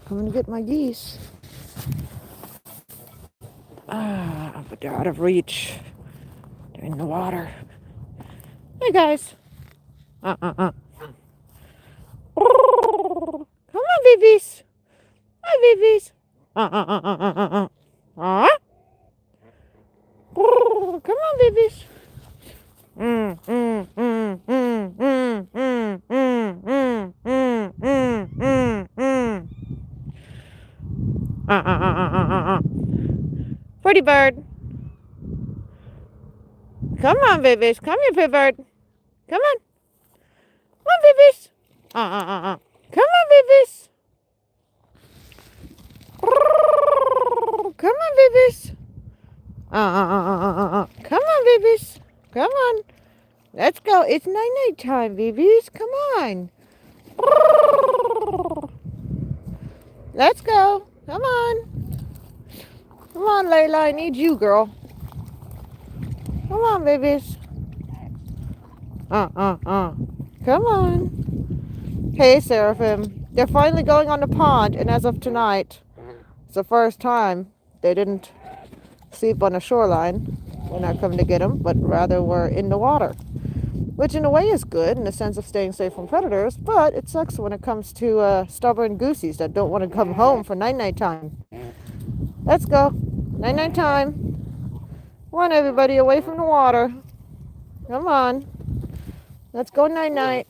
Coming to get my geese. But they're out of reach. They're in the water. Hey, guys. Uh-uh-uh. Come on, babies. Hi, babies. Uh-uh-uh-uh-uh-uh. Huh? Come on, babies. Mm, mm, mm, mm, mm, mm, mm, mm, mm, mm, mm, mm. Uh-uh-uh-uh-uh-uh. Pretty bird. Come on, babies. Come here, pretty bird. Come on. Come on, babies. Uh-uh-uh-uh. Come on, babies. Come on, babies. Come on, babies. Come on. Let's go. It's night-night time, babies. Come on. Let's go. Come on. Come on, Layla. I need you, girl. Come on, babies. Come on. Hey, Seraphim. They're finally going on the pond, and as of tonight, it's the first time they didn't sleep on the shoreline when I come to get them, but rather were in the water. Which in a way is good in the sense of staying safe from predators, but it sucks when it comes to stubborn goosies that don't want to come home for night-night time. Let's go. Night-night time. Come on, everybody, away from the water. Come on. Let's go night-night.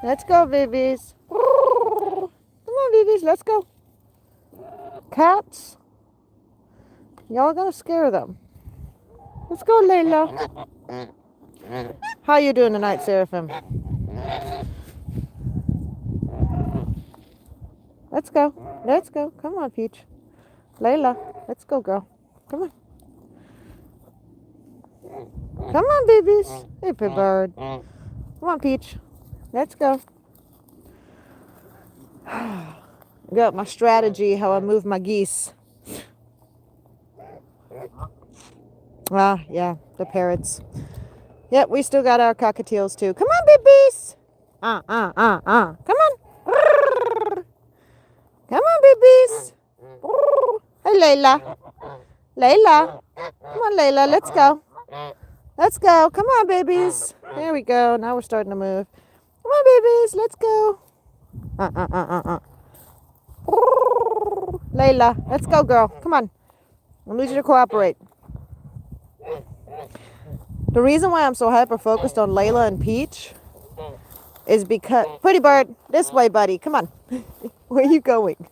Let's go, babies. Come on, babies, let's go. Cats. Y'all gonna scare them. Let's go, Layla. How you doing tonight, Seraphim? Let's go. Let's go. Come on, Peach. Layla, let's go, girl. Come on. Come on, babies. Hey, big bird. Come on, Peach. Let's go. Got my strategy, how I move my geese. Yeah, the parrots. Yep, we still got our cockatiels too. Come on, babies. Come on. Come on, babies. Hey, Layla. Layla. Come on, Layla. Let's go. Let's go. Come on, babies. There we go. Now we're starting to move. Come on, babies. Let's go. Layla. Let's go, girl. Come on. I need you to cooperate. The reason why I'm so hyper-focused on Layla and Peach is because... Pretty bird, this way, buddy. Come on. Where are you going?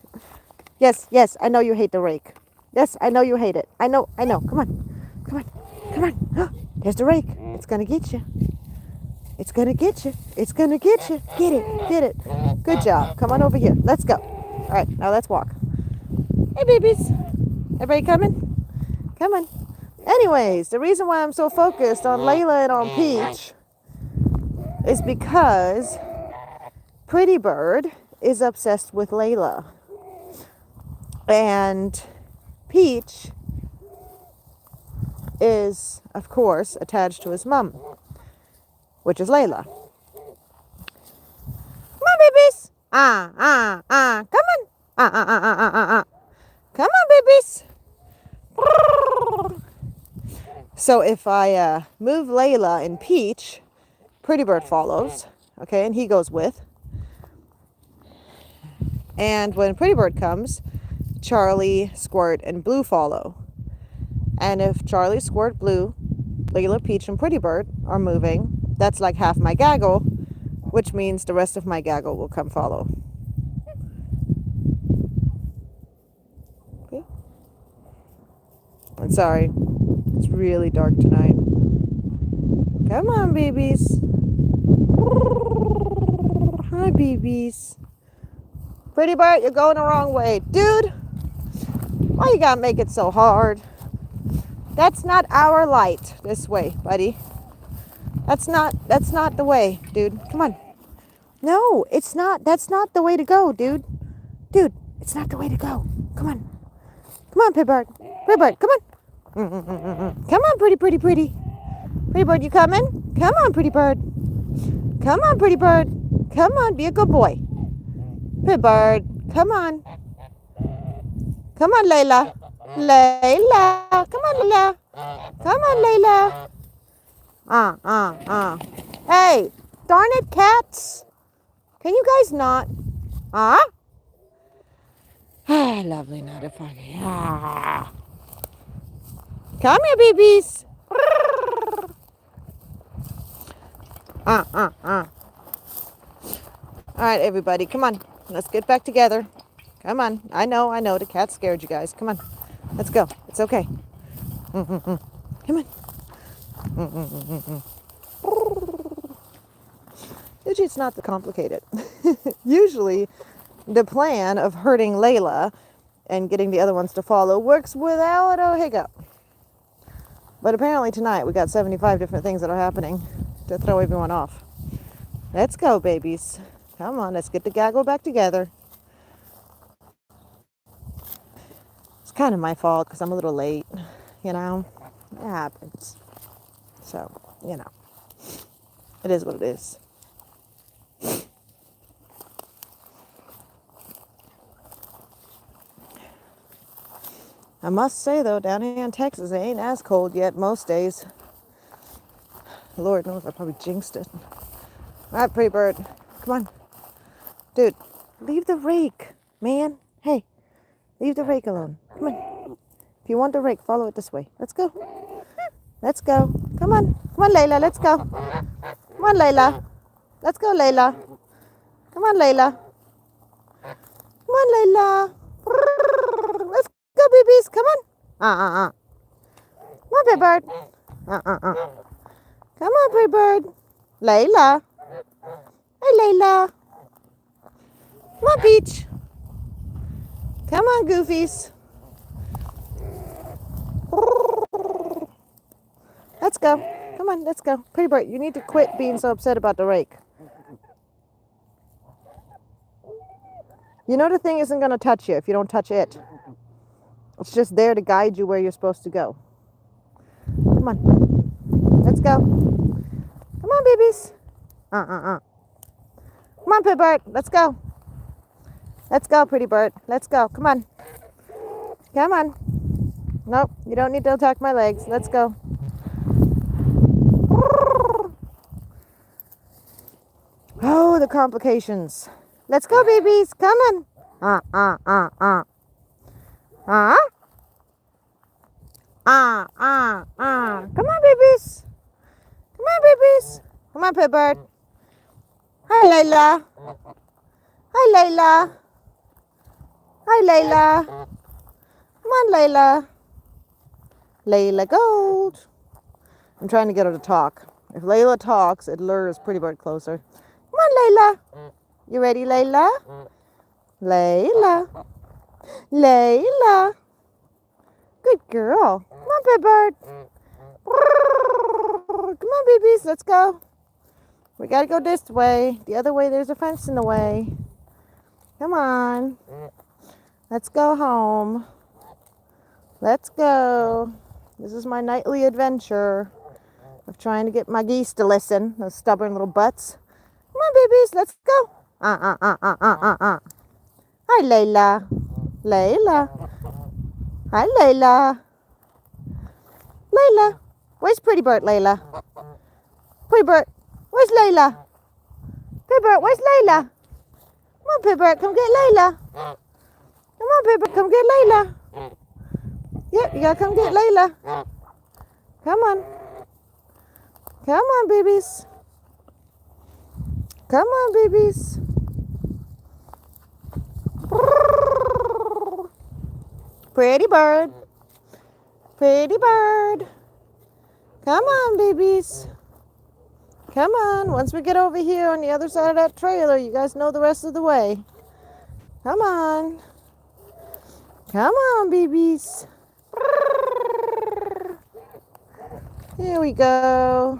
Yes, I know you hate the rake. Yes, I know you hate it. I know. Come on. There's the rake. It's going to get you. It's going to get you. Get it. Good job. Come on over here. Let's go. All right, now let's walk. Hey, babies. Everybody coming? Come on. Anyways, the reason why I'm so focused on Layla and on Peach is because Pretty Bird is obsessed with Layla. And Peach is, of course, attached to his mom, which is Layla. Come on, babies. Come on. Come on, babies. So if I move Layla and Peach, Pretty Bird follows, okay, and he goes with. And when Pretty Bird comes, Charlie, Squirt, and Blue follow. And if Charlie, Squirt, Blue, Layla, Peach, and Pretty Bird are moving, that's like half my gaggle, which means the rest of my gaggle will come follow. Okay. I'm sorry. It's really dark tonight. Come on, babies. Hi, babies. Pretty Bird, you're going the wrong way. Dude, why you gotta make it so hard? That's not our light. This way, buddy. That's not the way, dude. Come on. No, it's not. That's not the way to go, dude. Dude, it's not the way to go. Come on. Come on, Pretty Bird. Pretty Bird, come on. Come on, pretty. Pretty Bird, you coming? Come on, Pretty Bird. Come on, Pretty Bird. Come on, be a good boy. Hey, bird. Come on. Come on, Layla. Layla. Come on, Layla. Come on, Layla. Hey, darn it, cats. Can you guys not? Ah? Lovely, not a funny. Come here, babies. All right, everybody, come on. Let's get back together. Come on. I know. The cat scared you guys. Come on. Let's go. It's okay. Come on. Usually it's not that complicated. Usually the plan of hurting Layla and getting the other ones to follow works without a hiccup. But apparently tonight we got 75 different things that are happening to throw everyone off. Let's go, babies. Come on, let's get the gaggle back together. It's kind of my fault because I'm a little late, you know. It happens. So, you know, it is what it is. I must say, though, down here in Texas, it ain't as cold yet most days. Lord knows I probably jinxed it. All right, pretty bird. Come on. Dude, leave the rake, man. Hey, leave the rake alone. Come on. If you want the rake, follow it this way. Let's go. Let's go. Come on. Come on, Layla. Let's go. Come on, Layla. Let's go, Layla. Come on, Layla. Come on, Layla. Let's go, babies. Come on. Come on, big bird. Come on, big bird. Layla. Hey, Layla. Come on, Peach. Come on, Goofies. Let's go. Come on, let's go. Pretty bird, you need to quit being so upset about the rake. You know the thing isn't going to touch you if you don't touch it. It's just there to guide you where you're supposed to go. Come on. Let's go. Come on, babies. Come on, pretty bird. Let's go. Let's go, pretty bird. Let's go. Come on. Come on. Nope, you don't need to attack my legs. Let's go. Oh, the complications. Let's go, babies. Come on. Come on, babies. Come on, babies. Come on, Pitbird. Hi, Layla. Hi, Layla. Hi, Layla. Come on, Layla. Layla Gold. I'm trying to get her to talk. If Layla talks, it lures Pretty Bird closer. Come on, Layla. You ready, Layla? Layla. Layla. Good girl. Come on, Pretty Bird. Come on, babies. Let's go. We got to go this way. The other way, there's a fence in the way. Come on. Let's go home. Let's go. This is my nightly adventure of trying to get my geese to listen. Those stubborn little butts. Come on, babies. Let's go. Hi, Layla. Layla. Hi, Layla. Layla. Where's Pretty Bird, Layla? Pretty Bird. Where's Layla? Pretty Bird, where's Layla? Come on, Pretty Bird, come get Layla. Come on, Pretty Bird, come get Layla. Yep, you gotta come get Layla. Come on. Come on, babies. Come on, babies. Pretty Bird. Pretty Bird. Come on, babies. Come on. Once we get over here on the other side of that trailer, you guys know the rest of the way. Come on. Come on, babies. There we go.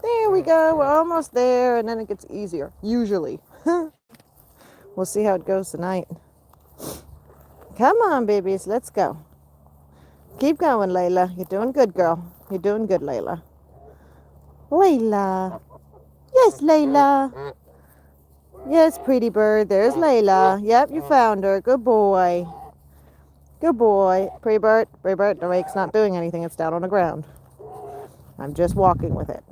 There we go. We're almost there, and then it gets easier. Usually. We'll see how it goes tonight. Come on, babies. Let's go. Keep going, Layla. You're doing good, girl. You're doing good, Layla. Layla. Yes, Layla. Yes, pretty bird. There's Layla. Yep, you found her. Good boy. Good boy. Pretty bird. Pretty bird. The rake's not doing anything. It's down on the ground. I'm just walking with it.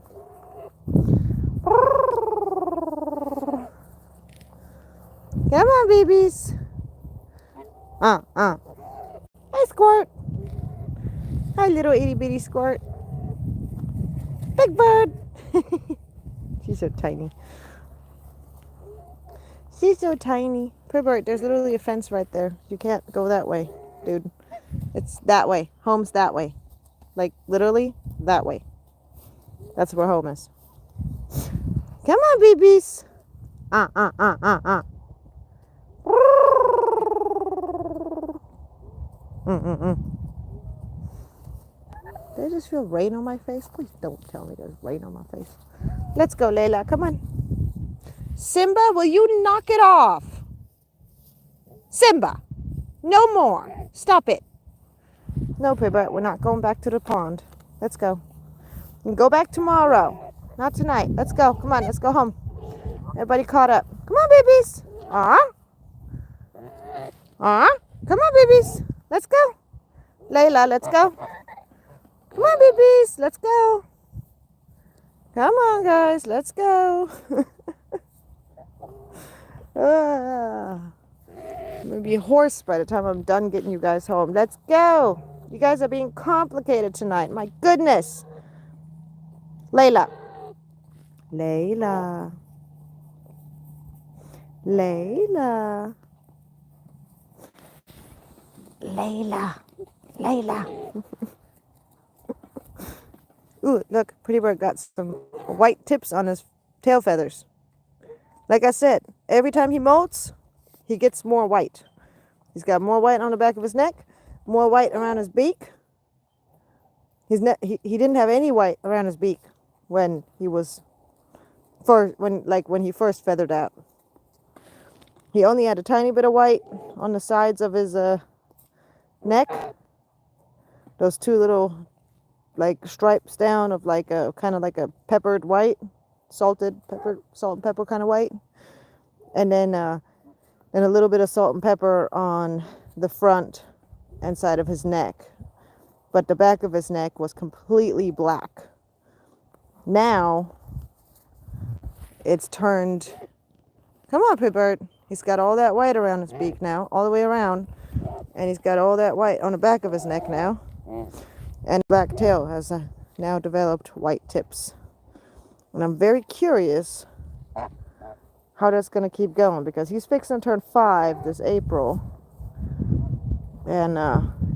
Come on, babies. Hi, Squirt. Hi, little itty bitty Squirt. Big bird. She's so tiny. She's so tiny. Pretty bird, there's literally a fence right there. You can't go that way, dude. It's that way. Home's that way. Like, literally, that way. That's where home is. Come on, babies. Did I just feel rain on my face? Please don't tell me there's rain on my face. Let's go, Layla. Come on. Simba, will you knock it off? Simba, no more. Stop it. No, Pibba, we're not going back to the pond. Let's go. We can go back tomorrow. Not tonight. Let's go. Come on, let's go home. Everybody caught up. Come on, babies. Come on, babies. Let's go. Layla, let's go. Come on, babies. Let's go. Come on, guys. Let's go. I'm going to be hoarse by the time I'm done getting you guys home. Let's go. You guys are being complicated tonight. My goodness. Layla. Layla. Layla. Layla. Layla. Ooh, look. Pretty bird got some white tips on his tail feathers. Like I said, every time he molts, he gets more white. He's got more white on the back of his neck, more white around his beak. He didn't have any white around his beak when he was when he first feathered out. He only had a tiny bit of white on the sides of his neck. Those two little like stripes down of like a kind of like a peppered white, salt and pepper kind of white, and then a little bit of salt and pepper on the front and side of his neck. But the back of his neck was completely black. Now it's turned. Come on, Pitbird. He's got all that white around his beak now, all the way around, and he's got all that white on the back of his neck now, and the black tail has now developed white tips. And I'm very curious how that's going to keep going, because he's fixing to turn 5 this April, and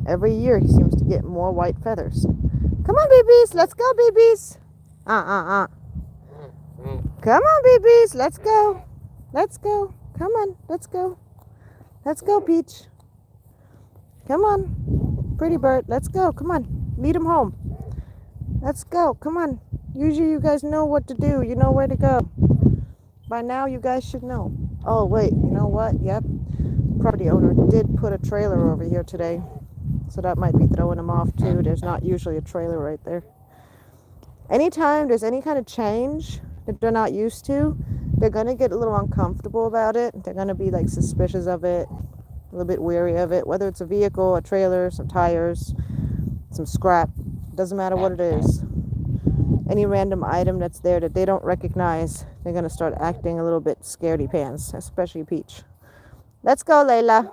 every year he seems to get more white feathers. Come on, babies, let's go, babies. Come on, babies, let's go. Let's go. Come on, let's go. Let's go, Peach. Come on, Pretty Bird, let's go. Come on, lead him home. Let's go. Come on. Usually you guys know what to do. You know where to go. By now you guys should know. Oh, wait, you know what? Yep. Property owner did put a trailer over here today. So that might be throwing them off too. There's not usually a trailer right there. Anytime there's any kind of change that they're not used to, they're going to get a little uncomfortable about it. They're going to be like suspicious of it, a little bit wary of it, whether it's a vehicle, a trailer, some tires, some scrap. Doesn't matter what it is. Any random item that's there that they don't recognize, they're going to start acting a little bit scaredy pants, especially Peach. Let's go, Layla.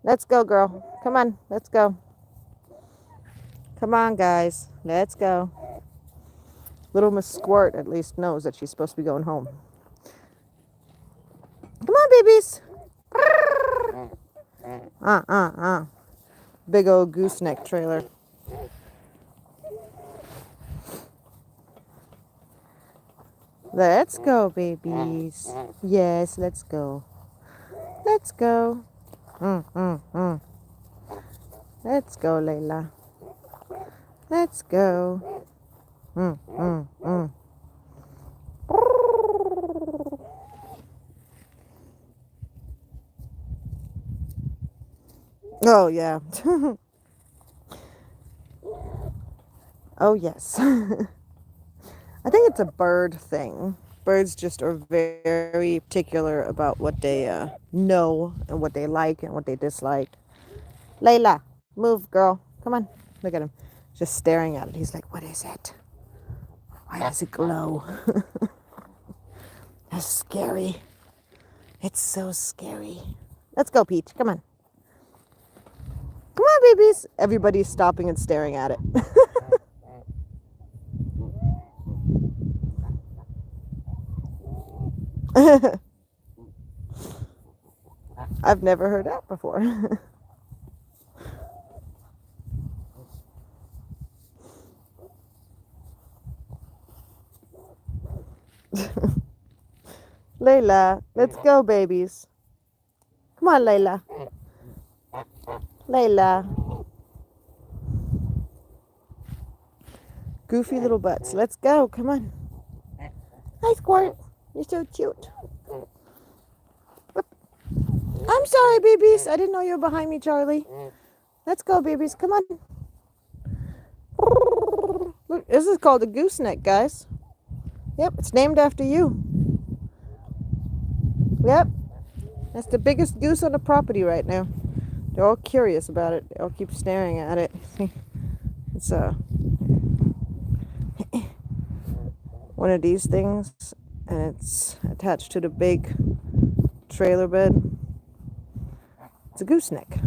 Let's go, girl. Come on, let's go. Come on, guys. Let's go. Little Miss Squirt at least knows that she's supposed to be going home. Come on, babies. Big old gooseneck trailer. Let's go, babies. Yes, let's go. Let's go. Let's go, Layla. Let's go. Oh, yeah. Oh, yes. I think it's a bird thing. birds just are very particular about what they know and what they like and what they dislike. Layla, move, girl. Come on. Look at him. Just staring at it. He's like, what is it? Why does it glow? That's scary. It's so scary. Let's go, Peach. Come on. Come on, babies. Everybody's stopping and staring at it. I've never heard that before. Layla, let's go, babies. Come on, Layla. Layla. Goofy little butts. Let's go. Come on. Hi, Squirt. You're so cute. I'm sorry, babies. I didn't know you were behind me, Charlie. Let's go, babies. Come on. Look, this is called a gooseneck, guys. Yep, it's named after you. Yep. That's the biggest goose on the property right now. They're all curious about it. They all keep staring at it. It's one of these things, and it's attached to the big trailer bed. It's a gooseneck.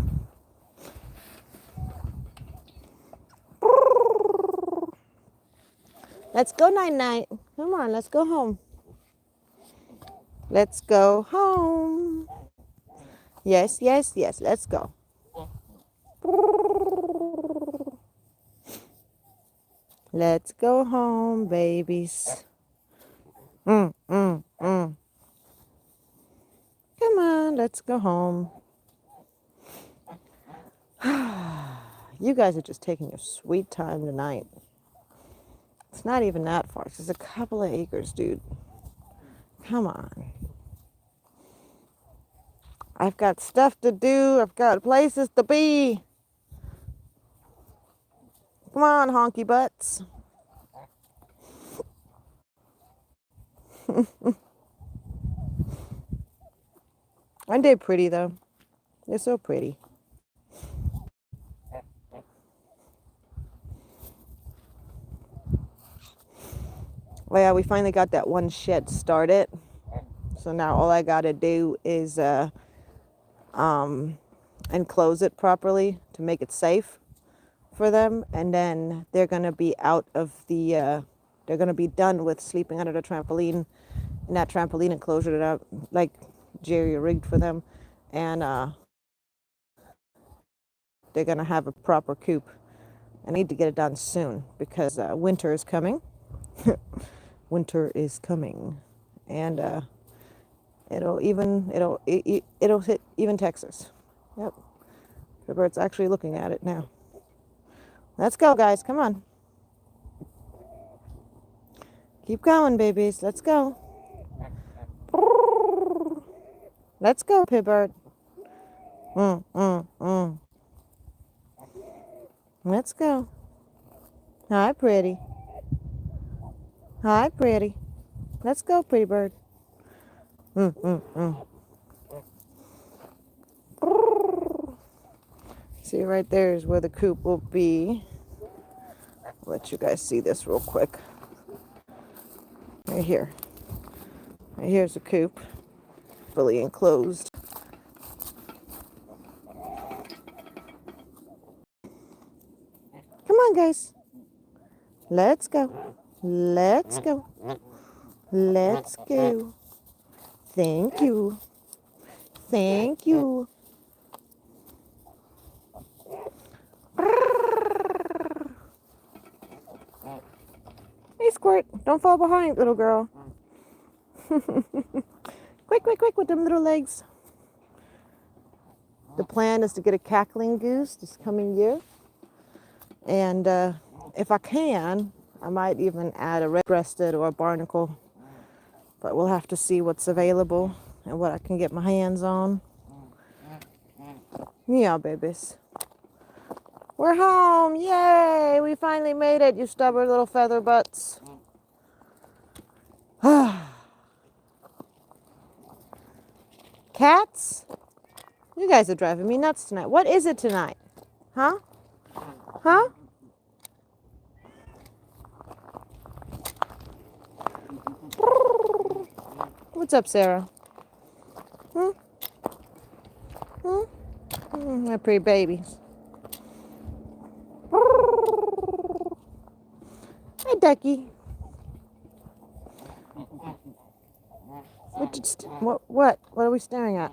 Let's go, night-night. Come on, let's go home. Let's go home. Yes, yes, yes, let's go. Let's go home, babies. Come on, let's go home. You guys are just taking your sweet time tonight. It's not even that far. It's just a couple of acres, dude. Come on. I've got stuff to do. I've got places to be. Come on, honky butts. Aren't they pretty, though? They're so pretty. Well, yeah, we finally got that one shed started. So now all I got to do is enclose it properly to make it safe for them. And then they're going to be out of the, they're going to be done with sleeping under the trampoline in that trampoline enclosure that I, like, Jerry rigged for them. And they're going to have a proper coop. I need to get it done soon because winter is coming. Winter is coming, and it'll hit even Texas. Yep, the bird's actually looking at it now. Let's go, guys. Come on, keep going, babies. Let's go. Let's go, Pibbird. Let's go. Hi, pretty. Hi, pretty. Let's go, pretty bird. See, right there is where the coop will be. I'll let you guys see this real quick. Right here. Right here's the coop. Fully enclosed. Come on, guys. Let's go. Let's go. Let's go. Thank you. Thank you. Hey, Squirt. Don't fall behind, little girl. Quick, quick, quick with them little legs. The plan is to get a cackling goose this coming year. And if I can, I might even add a red-breasted or a barnacle. But we'll have to see what's available and what I can get my hands on. Yeah, babies. We're home. Yay! We finally made it, you stubborn little feather butts. Cats? You guys are driving me nuts tonight. What is it tonight? Huh? Huh? What's up, Sarah? Hmm? Hmm? They're pretty babies. Hey, Ducky. What are we staring at?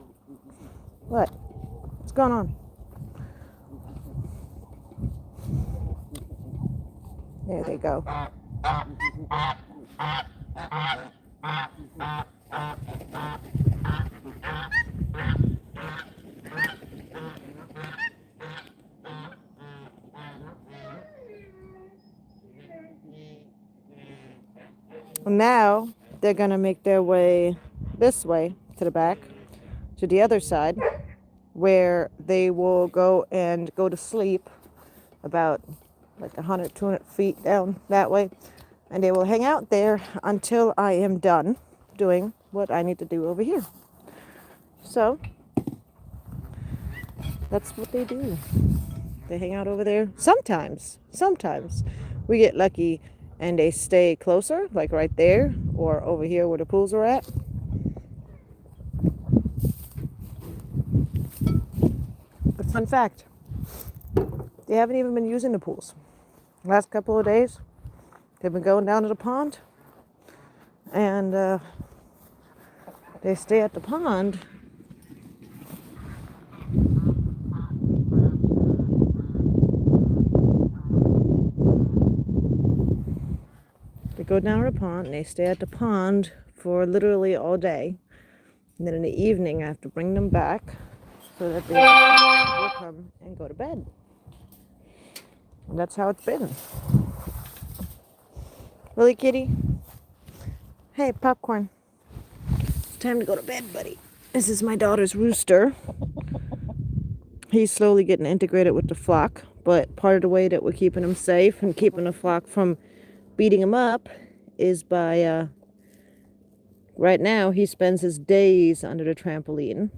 What? What's going on? There they go. Now they're gonna make their way this way to the back, to the other side, where they will go to sleep about like 100, 200 feet down that way. And they will hang out there until I am done doing what I need to do over here. So that's what they do. They hang out over there. Sometimes we get lucky and they stay closer, like right there or over here where the pools are at. But fun fact, they haven't even been using the pools. Last couple of days, they've been going down to the pond and they stay at the pond. They go down to the pond and they stay at the pond for literally all day. And then in the evening, I have to bring them back so that they will come and go to bed. And that's how it's been. Really, kitty? Hey, Popcorn. It's time to go to bed, buddy. This is my daughter's rooster. He's slowly getting integrated with the flock, but part of the way that we're keeping him safe and keeping the flock from beating him up is by, right now, he spends his days under the trampoline.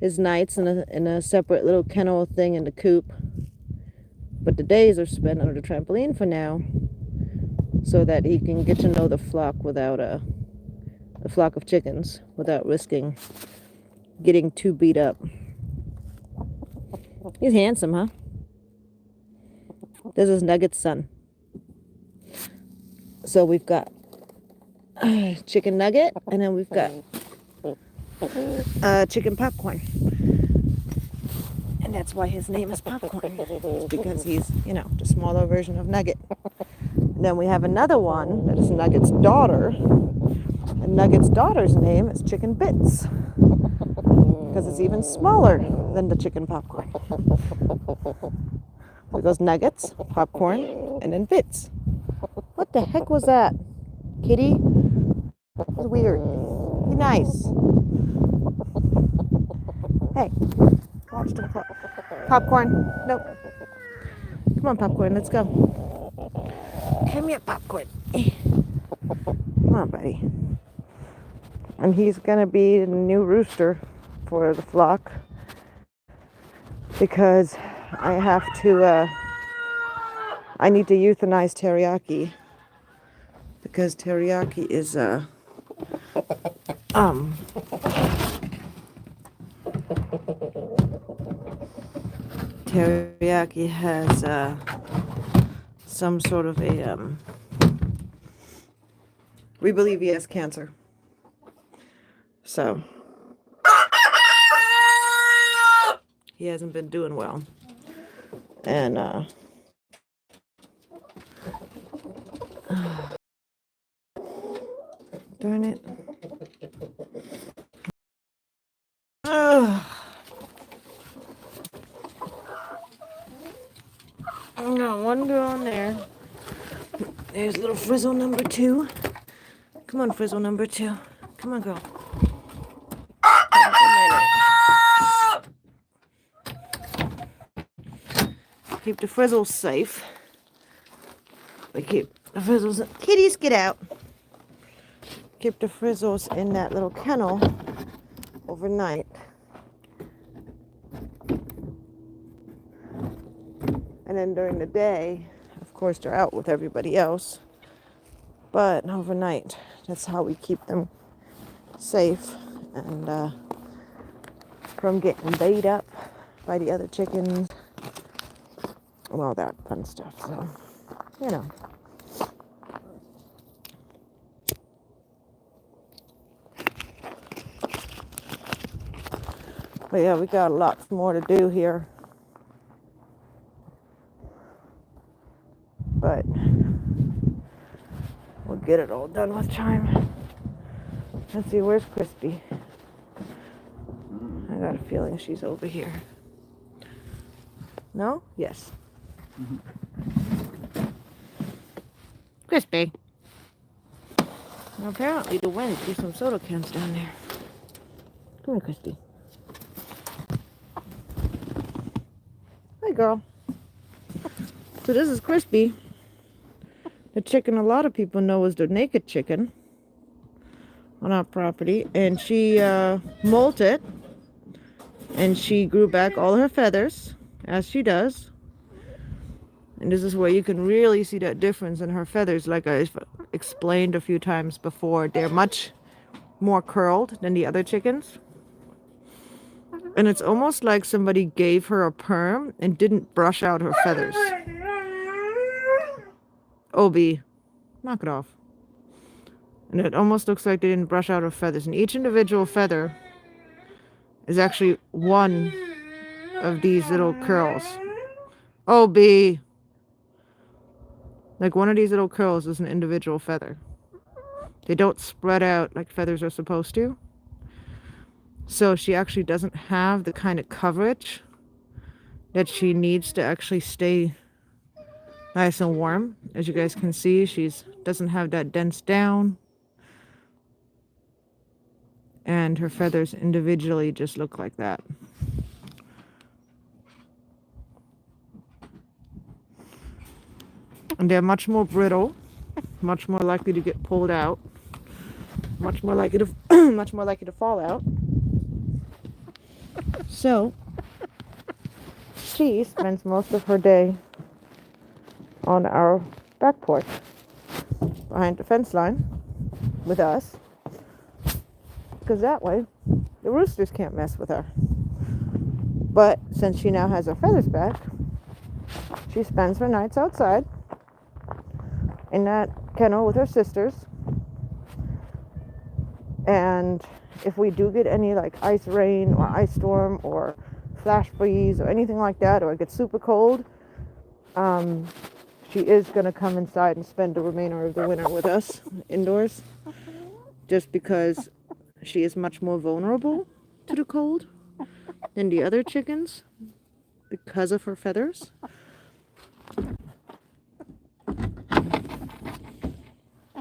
His nights in a separate little kennel thing in the coop. But the days are spent under the trampoline for now, so that he can get to know the flock without a flock of chickens, without risking getting too beat up. He's handsome, huh? This is Nugget's son. So we've got Chicken Nugget, and then we've got Chicken Popcorn. And that's why his name is Popcorn. It's because he's, the smaller version of Nugget. And then we have another one that is Nugget's daughter. And Nugget's daughter's name is Chicken Bits. Because it's even smaller than the Chicken Popcorn. So it goes Nuggets, Popcorn, and then Bits. What the heck was that, kitty? That was weird. Be nice. Hey, watch the clock. Popcorn. Nope. Come on, Popcorn. Let's go. Come here, Popcorn. Come on, buddy. And he's going to be the new rooster for the flock. Because I have to, I need to euthanize Teriyaki. Because Teriyaki is, Teriyaki has some sort of we believe he has cancer. So he hasn't been doing well. And darn it. Got one girl in there. There's little Frizzle number 2. Come on, Frizzle number 2. Come on, girl. Keep the Frizzles safe. We keep the Frizzles. Kitties, get out. Keep the Frizzles in that little kennel overnight. And then during the day, of course, they're out with everybody else. But overnight, that's how we keep them safe and from getting beat up by the other chickens and all that fun stuff. So, you know. But yeah, we got lots more to do here. But we'll get it all done with time. Let's see, where's Crispy? I got a feeling she's over here. No? Yes. Crispy. Well, apparently the wind threw some soda cans down there. Come here, Crispy. Hi, girl. So this is Crispy. The chicken a lot of people know is the naked chicken on our property. And she molted. And she grew back all her feathers, as she does. And this is where you can really see that difference in her feathers. Like I've explained a few times before, they're much more curled than the other chickens. And it's almost like somebody gave her a perm and didn't brush out her feathers. Obi, knock it off. And it almost looks like they didn't brush out her feathers. And each individual feather is actually one of these little curls. Obi. Like one of these little curls is an individual feather. They don't spread out like feathers are supposed to. So she actually doesn't have the kind of coverage that she needs to actually stay nice and warm. As you guys can see, she doesn't have that dense down. And her feathers individually just look like that. And they're much more brittle, much more likely to get pulled out, much more likely to fall out. So she spends most of her day on our back porch behind the fence line with us, because that way the roosters can't mess with her. But since she now has her feathers back, she spends her nights outside in that kennel with her sisters. And if we do get any like ice rain or ice storm or flash freeze or anything like that, or it gets super cold, she is going to come inside and spend the remainder of the winter with us indoors, just because she is much more vulnerable to the cold than the other chickens because of her feathers.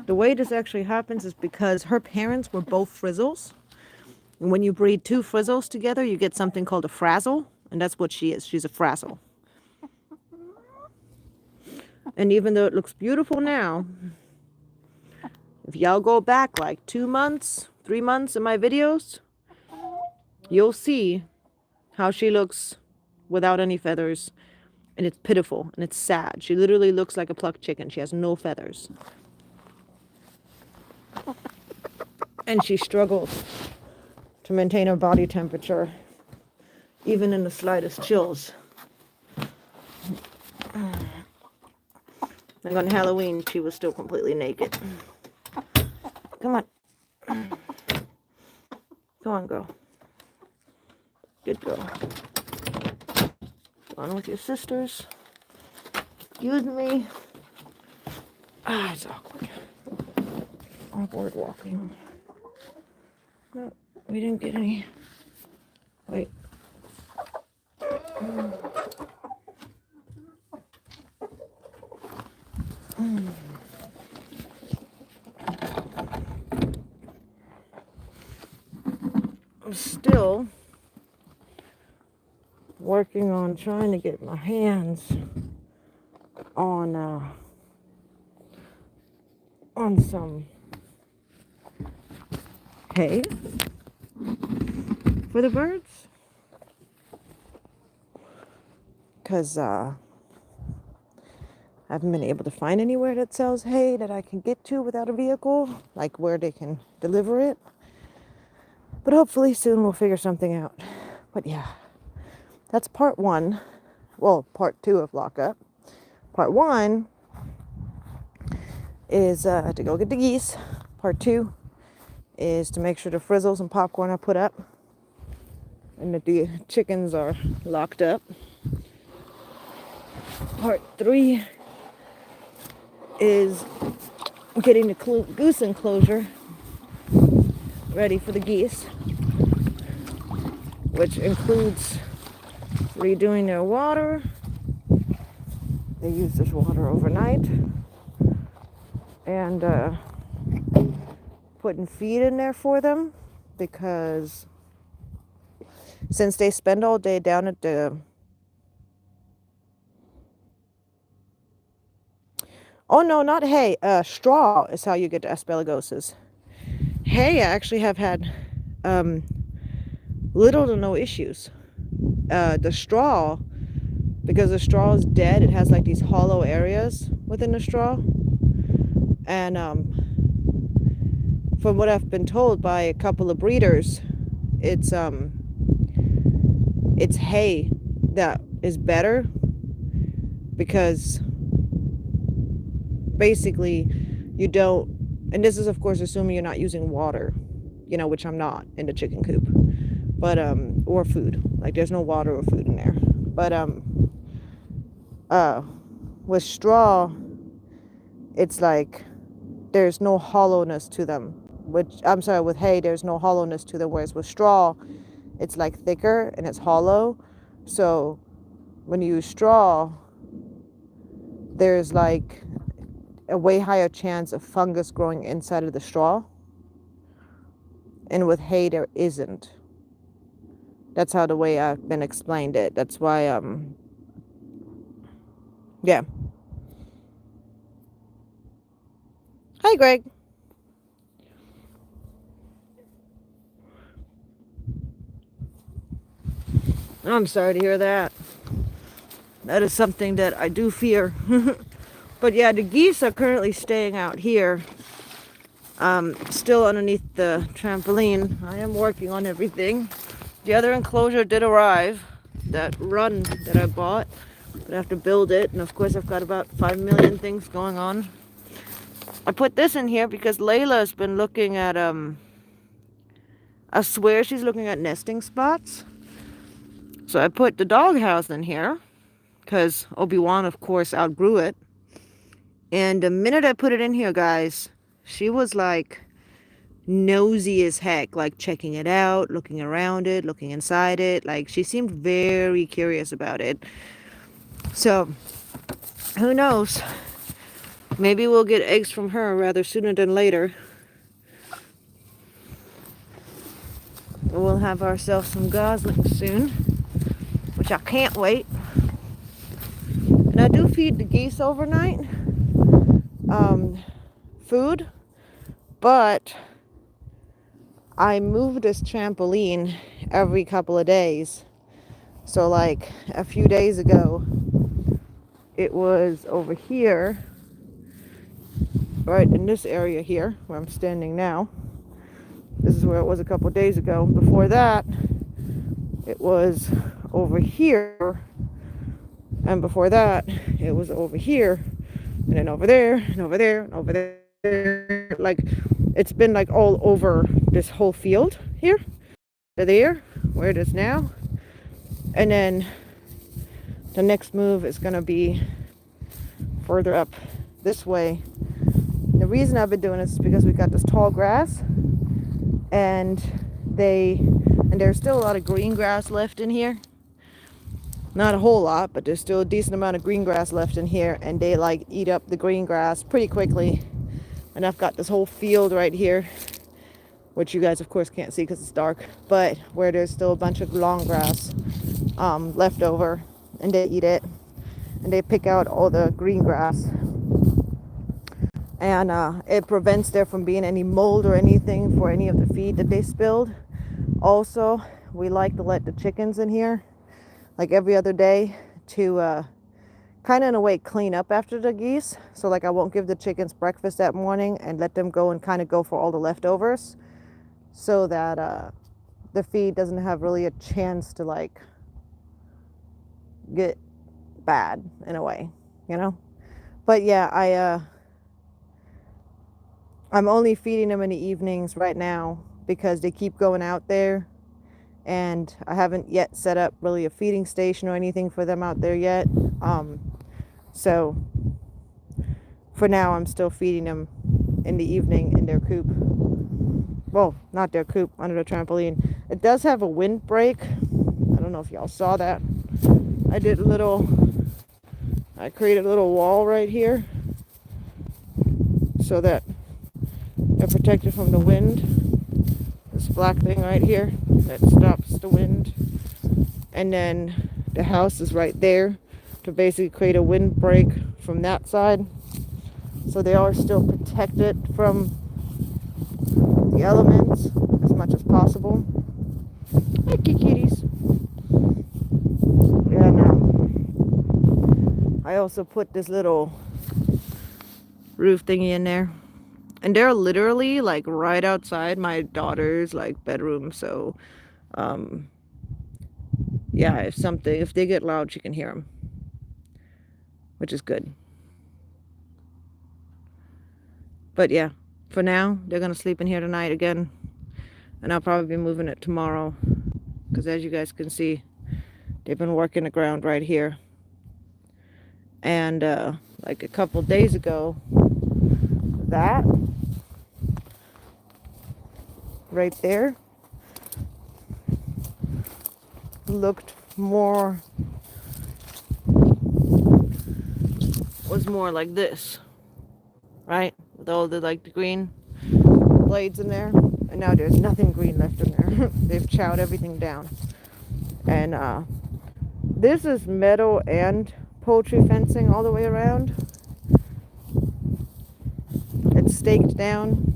The way this actually happens is because her parents were both frizzles. And when you breed two frizzles together, you get something called a frazzle. And that's what she is. She's a frazzle. And even though it looks beautiful now, if y'all go back like 2 months, 3 months in my videos, you'll see how she looks without any feathers. And it's pitiful and it's sad. She literally looks like a plucked chicken. She has no feathers. And she struggles to maintain her body temperature, even in the slightest chills. Like on Halloween, she was still completely naked. Come on. Come on, girl. Good girl. Go on with your sisters. Excuse me. Ah, it's awkward. Awkward walking. No, we didn't get any. Wait. I'm still working on trying to get my hands on some hay. for the birds. Because I haven't been able to find anywhere that sells hay that I can get to without a vehicle, like where they can deliver it. But hopefully soon we'll figure something out. But yeah, that's part one. Well, part two of lockup. Part one is to go get the geese. Part two is to make sure the frizzles and popcorn are put up and that the chickens are locked up. Part three is getting the goose enclosure ready for the geese, which includes redoing their water. They use this water overnight, and putting feed in there for them, because since they spend all day down at the oh no, not hay, straw is how you get to aspergillosis. Hay, I actually have had little to no issues. The straw, because the straw is dead, it has like these hollow areas within the straw. And from what I've been told by a couple of breeders, it's hay that is better, because basically you don't, and this is of course assuming you're not using water, which I'm not in the chicken coop, but or food, like there's no water or food in there. But with straw, it's like there's no hollowness to them, which I'm sorry, with hay there's no hollowness to them, whereas with straw it's like thicker and it's hollow. So when you use straw, there's like a way higher chance of fungus growing inside of the straw, and with hay there isn't. That's how the way I've been explained it. That's why yeah. Hi, Greg. I'm sorry to hear that. That is something that I do fear. But yeah, the geese are currently staying out here, still underneath the trampoline. I am working on everything. The other enclosure did arrive, that run that I bought, but I have to build it. And of course I've got about 5 million things going on. I put this in here because Layla has been looking at, I swear she's looking at nesting spots. So I put the doghouse in here because Obi-Wan, of course, outgrew it. And the minute I put it in here, guys, she was like nosy as heck, like checking it out, looking around it, looking inside it. Like she seemed very curious about it. So who knows? Maybe we'll get eggs from her rather sooner than later. We'll have ourselves some goslings soon, which I can't wait. And I do feed the geese overnight food, but I move this trampoline every couple of days. So like a few days ago, it was over here, right in this area here where I'm standing now. This is where it was a couple of days ago. Before that, it was over here, and before that it was over here, and then over there, and over there, and over there. Like it's been like all over this whole field here to there where it is now. And then the next move is going to be further up this way. The reason I've been doing this is because we got this tall grass, and there's still a lot of green grass left in here. Not a whole lot, but there's still a decent amount of green grass left in here, and they like eat up the green grass pretty quickly. And I've got this whole field right here, which you guys of course can't see because it's dark, but where there's still a bunch of long grass left over, and they eat it, and they pick out all the green grass, and it prevents there from being any mold or anything for any of the feed that they spilled. Also, we like to let the chickens in here like every other day to kind of in a way clean up after the geese. So like I won't give the chickens breakfast that morning and let them go and kind of go for all the leftovers so that the feed doesn't have really a chance to like get bad in a way, you know? But yeah, I'm only feeding them in the evenings right now because they keep going out there and I haven't yet set up really a feeding station or anything for them out there yet. So for now, I'm still feeding them in the evening in their coop. Well, not their coop, under the trampoline. It does have a windbreak. I don't know if y'all saw that. I created a little wall right here so that they're protected from the wind. This black thing right here that stops the wind. And then the house is right there to basically create a windbreak from that side. So they are still protected from the elements as much as possible. Hi, kitties. And I also put this little roof thingy in there. And they're literally like right outside my daughter's like bedroom. So, yeah, if they get loud, she can hear them, which is good. But yeah, for now, they're going to sleep in here tonight again. And I'll probably be moving it tomorrow. Because as you guys can see, they've been working the ground right here. And like a couple days ago, that right there was more like this, right? With all the like the green blades in there. And now there's nothing green left in there. They've chowed everything down. And this is metal and poultry fencing all the way around. It's staked down.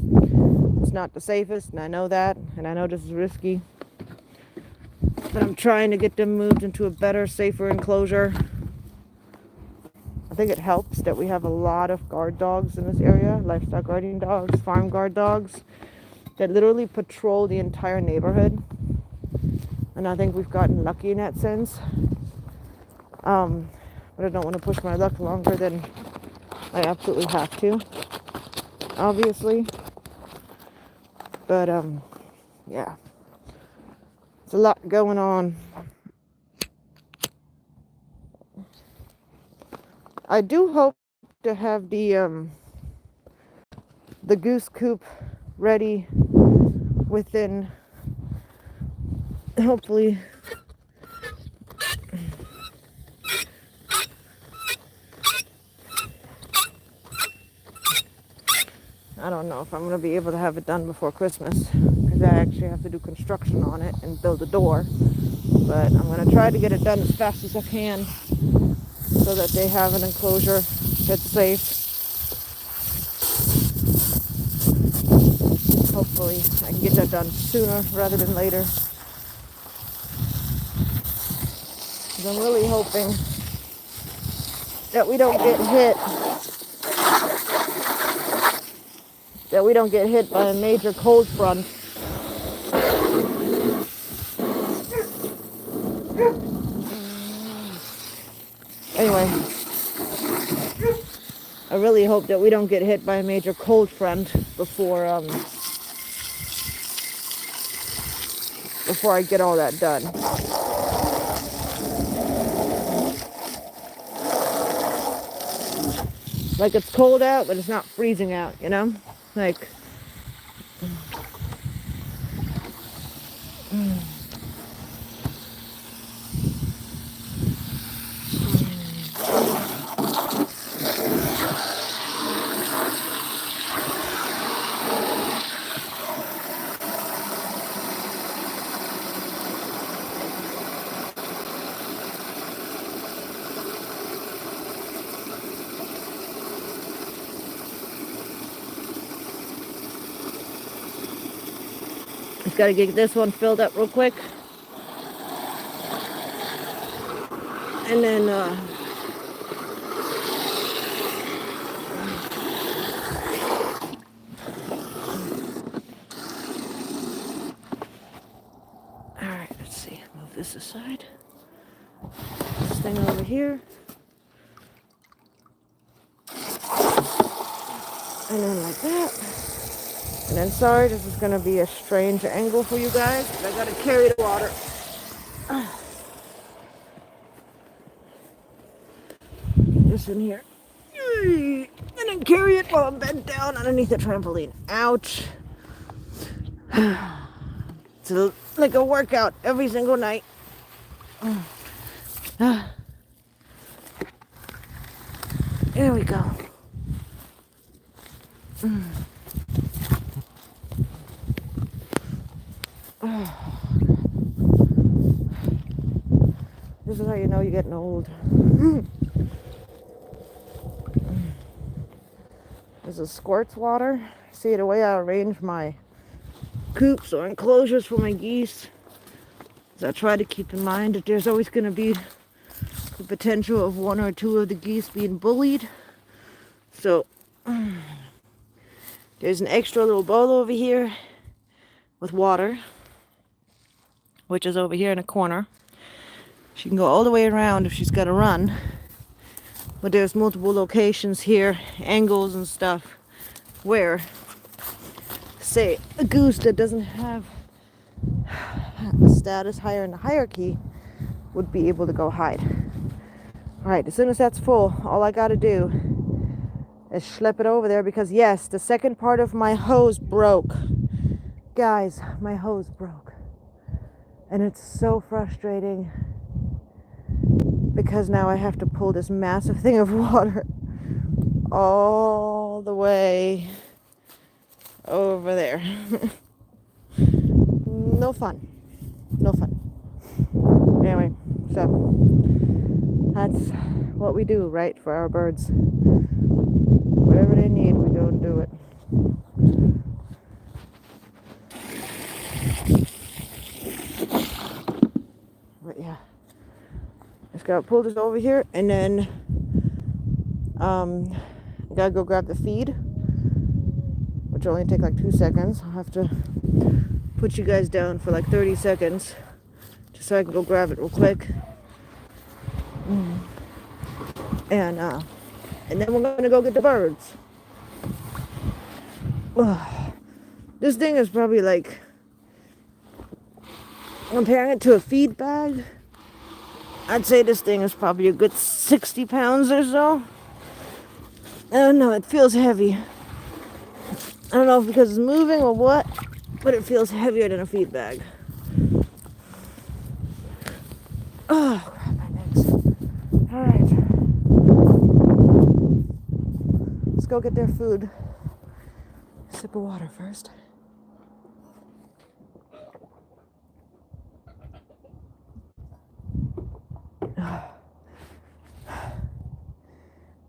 It's not the safest, and I know that, and I know this is risky. But I'm trying to get them moved into a better, safer enclosure. I think it helps that we have a lot of guard dogs in this area, livestock guarding dogs, farm guard dogs, that literally patrol the entire neighborhood. And I think we've gotten lucky in that sense. But I don't want to push my luck longer than I absolutely have to, obviously. But yeah, it's a lot going on. I do hope to have the goose coop ready within, hopefully, I don't know if I'm going to be able to have it done before Christmas, because I actually have to do construction on it and build a door. But I'm going to try to get it done as fast as I can so that they have an enclosure that's safe. Hopefully I can get that done sooner rather than later. Because I'm really hoping that we don't get hit. That we don't get hit by a major cold front. Anyway, I really hope that we don't get hit by a major cold front before I get all that done. Like, it's cold out, but it's not freezing out, you know? Like, gotta get this one filled up real quick. And then, alright, let's see. Move this aside. This thing over here. And then like that. And then, sorry, this is gonna be a strange angle for you guys, but I gotta carry the water. This in here. And then carry it while I'm bent down underneath the trampoline. Ouch. It's like a workout every single night. There we go. This is how you know you're getting old. This is squirts water. See, the way I arrange my coops or enclosures for my geese is I try to keep in mind that there's always going to be the potential of one or two of the geese being bullied. So there's an extra little bowl over here with water, which is over here in a corner. She can go all the way around if she's got to run. But there's multiple locations here, angles and stuff, where, say, a goose that doesn't have a status higher in the hierarchy would be able to go hide. Alright, as soon as that's full, all I gotta do is schlep it over there because, yes, the second part of my hose broke. Guys, my hose broke. And it's so frustrating because now I have to pull this massive thing of water all the way over there. No fun. No fun. Anyway, so that's what we do, right, for our birds. Whatever they need, we go and do it. But yeah, just gotta pull this over here, and then I gotta go grab the feed, which will only take like 2 seconds. I'll have to put you guys down for like 30 seconds just so I can go grab it real quick. And then we're gonna go get the birds. This thing is probably like, comparing it to a feed bag, I'd say this thing is probably a good 60 pounds or so. I don't know, it feels heavy. I don't know if because it's moving or what, but it feels heavier than a feed bag. Oh, crap, my necks. Alright. Let's go get their food. Sip of water first.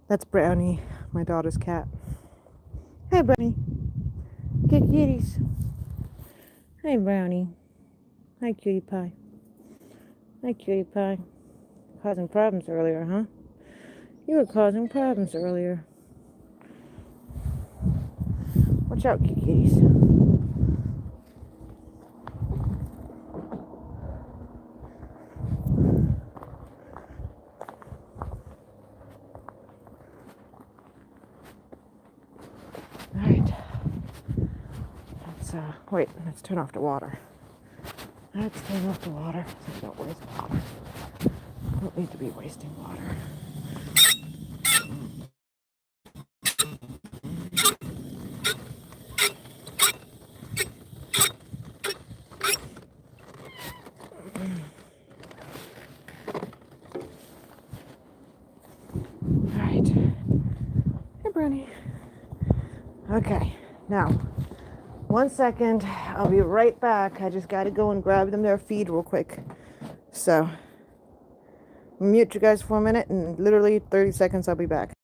That's Brownie, my daughter's cat. Hi, Brownie. Good kitties. Hi, Brownie. Hi, cutie pie. Hi, cutie pie. Causing problems earlier, huh? You were causing problems earlier. Watch out, kitties. Alright. Let's turn off the water. Let's turn off the water so we don't waste water. Don't need to be wasting water. Alright. Hey, Brownie. Okay, now, 1 second. I'll be right back. I just gotta go and grab them their feed real quick. So, mute you guys for a minute, and literally 30 seconds I'll be back.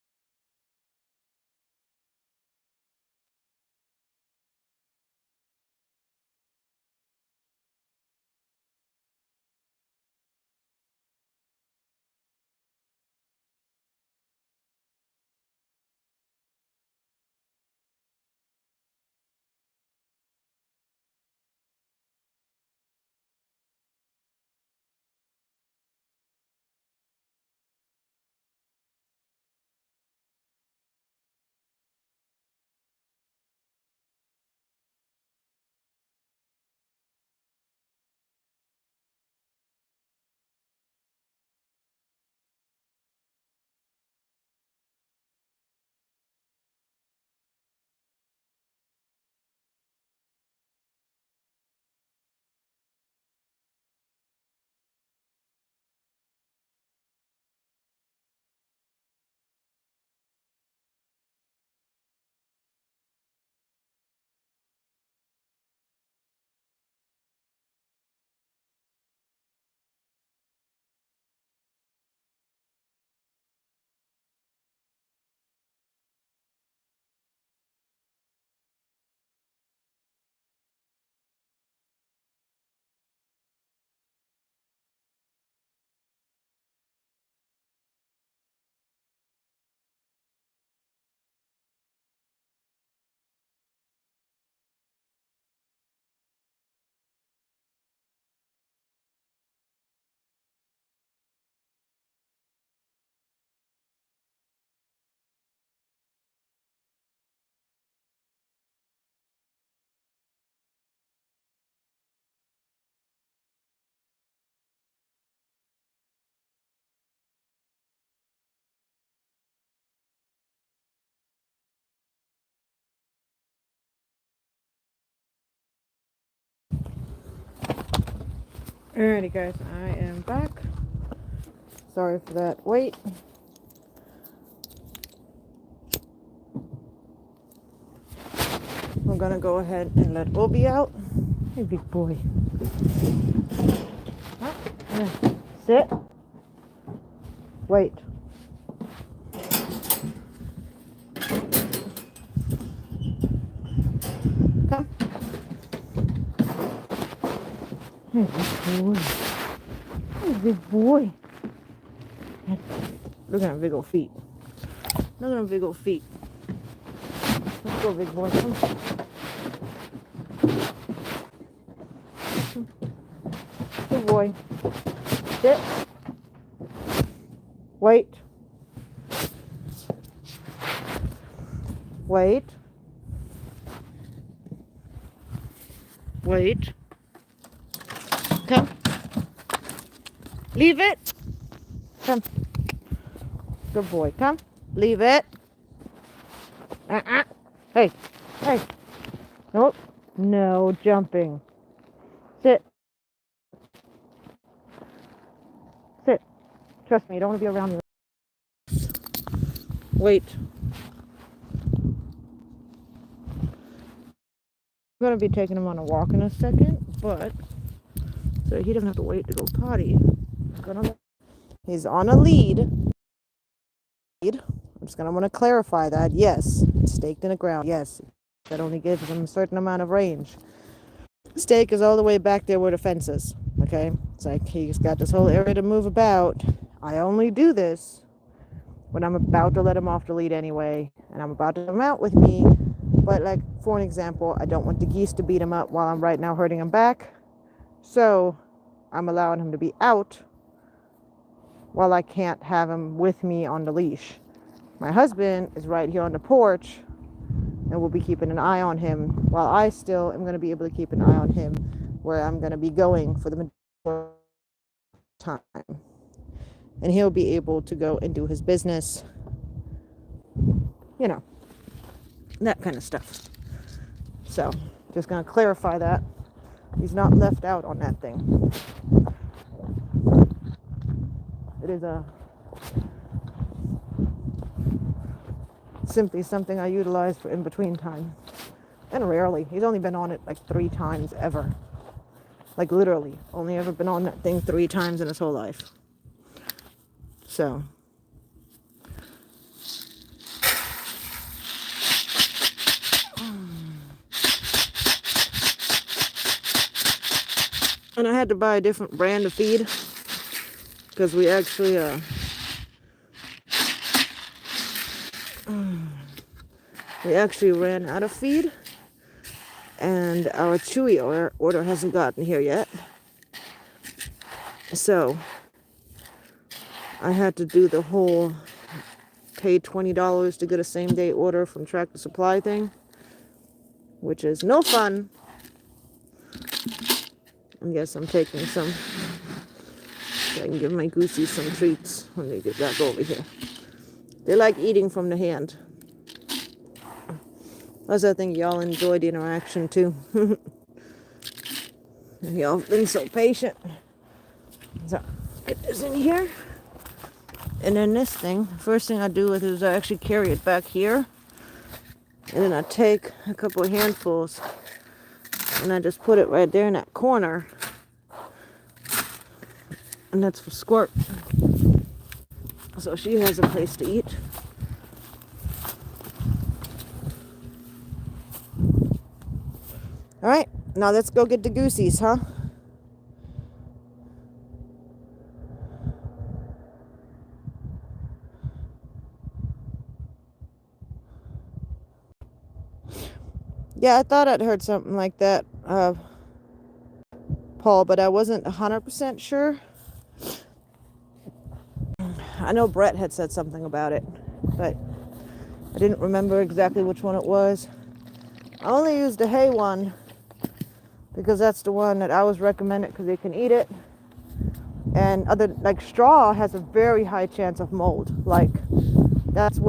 Alrighty guys, I am back. Sorry for that wait. We're gonna go ahead and let Obi out. Hey big boy. Sit. Wait. Come. Hey big boy. Hey big boy. Look at them big old feet. Look at them big old feet. Let's go, big boy. Come. Good boy. Sit. Wait. Wait. Wait. Come. Leave it. Come. Good boy. Come. Leave it. Hey. Hey. Nope. No jumping. Sit. Sit. Trust me, you don't want to be around me. Wait. I'm going to be taking him on a walk in a second, but so he doesn't have to wait to go potty. He's on a lead. I'm just going to want to clarify that. Yes, it's staked in the ground. Yes, that only gives him a certain amount of range. Stake is all the way back there where the fence is. Okay, it's like he's got this whole area to move about. I only do this when I'm about to let him off the lead anyway, and I'm about to let him out with me. But like, for an example, I don't want the geese to beat him up while I'm right now hurting him back. So I'm allowing him to be out while I can't have him with me on the leash. My husband is right here on the porch, and we'll be keeping an eye on him while I still am going to be able to keep an eye on him where I'm going to be going for the majority of time. And he'll be able to go and do his business, you know, that kind of stuff. So just going to clarify that. He's not left out on that thing. It is simply something I utilize for in-between time. And rarely. He's only been on it like 3 times ever. Like literally. Only ever been on that thing 3 times in his whole life. So. And I had to buy a different brand of feed. Because we actually, ran out of feed. And our Chewy order hasn't gotten here yet. So I had to do the whole pay $20 to get a same day order from Tractor Supply thing, which is no fun. I guess I'm taking some so I can give my goosies some treats when they get back over here. They like eating from the hand. Plus, I think y'all enjoy the interaction too. Y'all have been so patient. So, get this in here. And then this thing, the first thing I do with it is I actually carry it back here. And then I take a couple of handfuls and I just put it right there in that corner. And that's for Squirt. So she has a place to eat. All right, now let's go get the goosies, huh? Yeah, I thought I'd heard something like that, Paul, but I wasn't 100% sure. I know Brett had said something about it, but I didn't remember exactly which one it was. I only used the hay one because that's the one that I was recommended because they can eat it. And other, like straw has a very high chance of mold. Like that's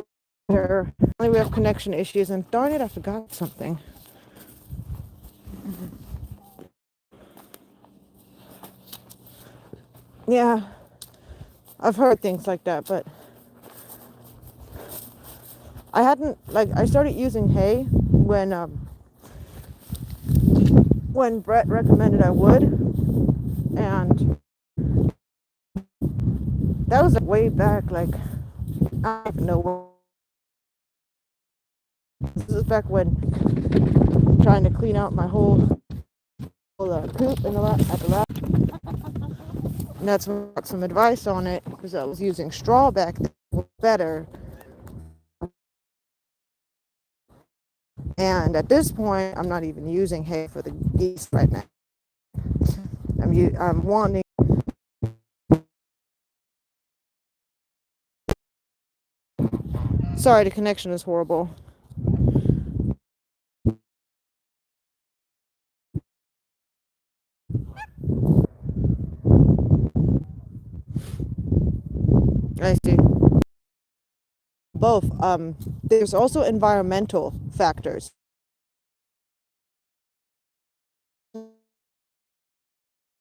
where we have connection issues. And darn it, I forgot something. Yeah, I've heard things like that, but I hadn't, like, I started using hay when Brett recommended I would, and that was way back, like, I don't even know. This is back when trying to clean out my whole coop in the at the lab. And that's when I got some advice on it because I was using straw back then, was better. And at this point, I'm not even using hay for the geese right now. I'm wanting. Sorry, the connection is horrible. I see. Both. There's also environmental factors.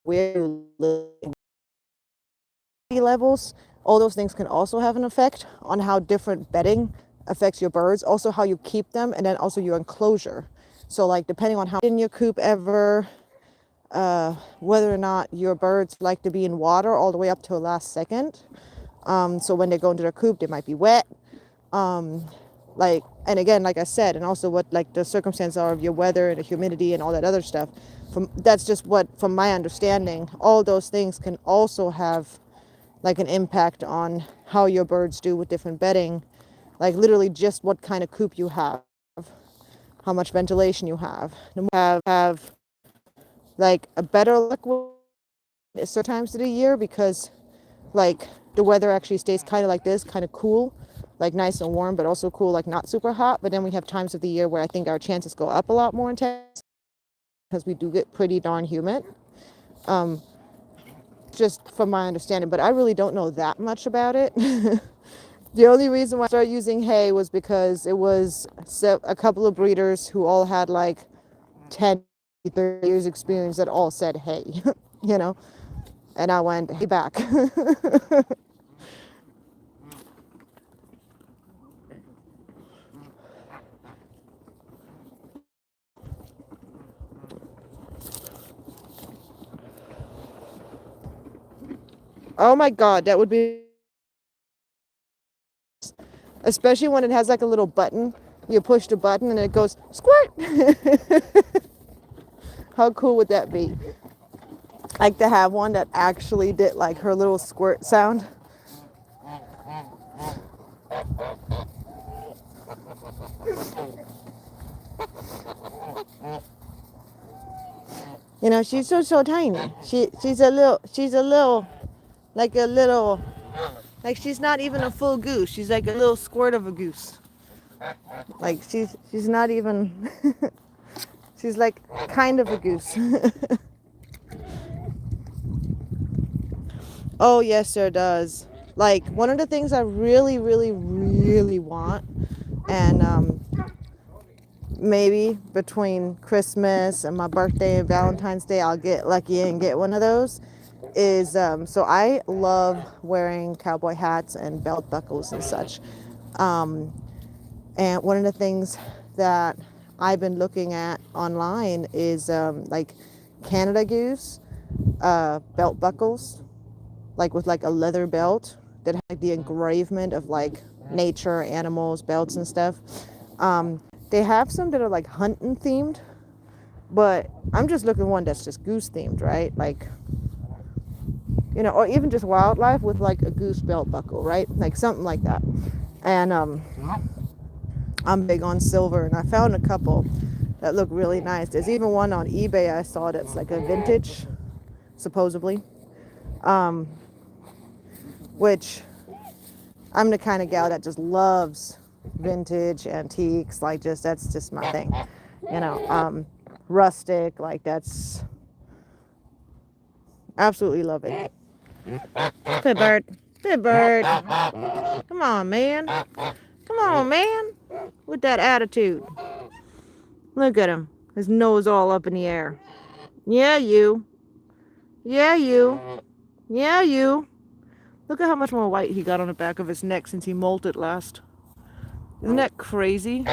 Where you live, levels, all those things can also have an effect on how different bedding affects your birds, also how you keep them, and then also your enclosure. So like depending on how in your coop ever, whether or not your birds like to be in water all the way up to the last second. So when they go into their coop, they might be wet. Like, and again, like I said, and also what like the circumstances are of your weather and the humidity and all that other stuff. That's just what, from my understanding, all those things can also have like an impact on how your birds do with different bedding, like literally just what kind of coop you have, how much ventilation you have. Have like a better luck with certain times of the year because like the weather actually stays kind of like this, kind of cool, like nice and warm, but also cool, like not super hot. But then we have times of the year where I think our chances go up a lot more intense because we do get pretty darn humid. Just from my understanding, but I really don't know that much about it. The only reason why I started using hay was because it was a couple of breeders who all had like 10, 30 years experience that all said hay, you know, and I went, hey, back. Oh my God, that would be, especially when it has like a little button. You push the button and it goes squirt. How cool would that be? Like to have one that actually did like her little squirt sound. You know, she's so tiny. She's a little like a little, like she's not even a full goose. She's like a little squirt of a goose. Like she's not even. She's like kind of a goose. Oh yes, there does. Like one of the things I really, really, really want, and maybe between Christmas and my birthday and Valentine's Day, I'll get lucky and get one of those. Is so I love wearing cowboy hats and belt buckles and such. And one of the things that I've been looking at online is like Canada Goose belt buckles, like with like a leather belt that has like the engravement of like nature, animals, belts and stuff. They have some that are like hunting themed, but I'm just looking for one that's just goose themed, right? Like, you know, or even just wildlife with like a goose belt buckle, right? Like something like that. And I'm big on silver, and I found a couple that look really nice. There's even one on eBay I saw that's like a vintage, supposedly, which I'm the kind of gal that just loves vintage antiques. Like just that's just my thing, you know. Rustic, like that's absolutely love it. Good bird, good bird. Come on, man. Come on, man. With that attitude. Look at him. His nose all up in the air. Yeah, you. Yeah, you. Yeah, you. Look at how much more white he got on the back of his neck since he molted last. Isn't that crazy?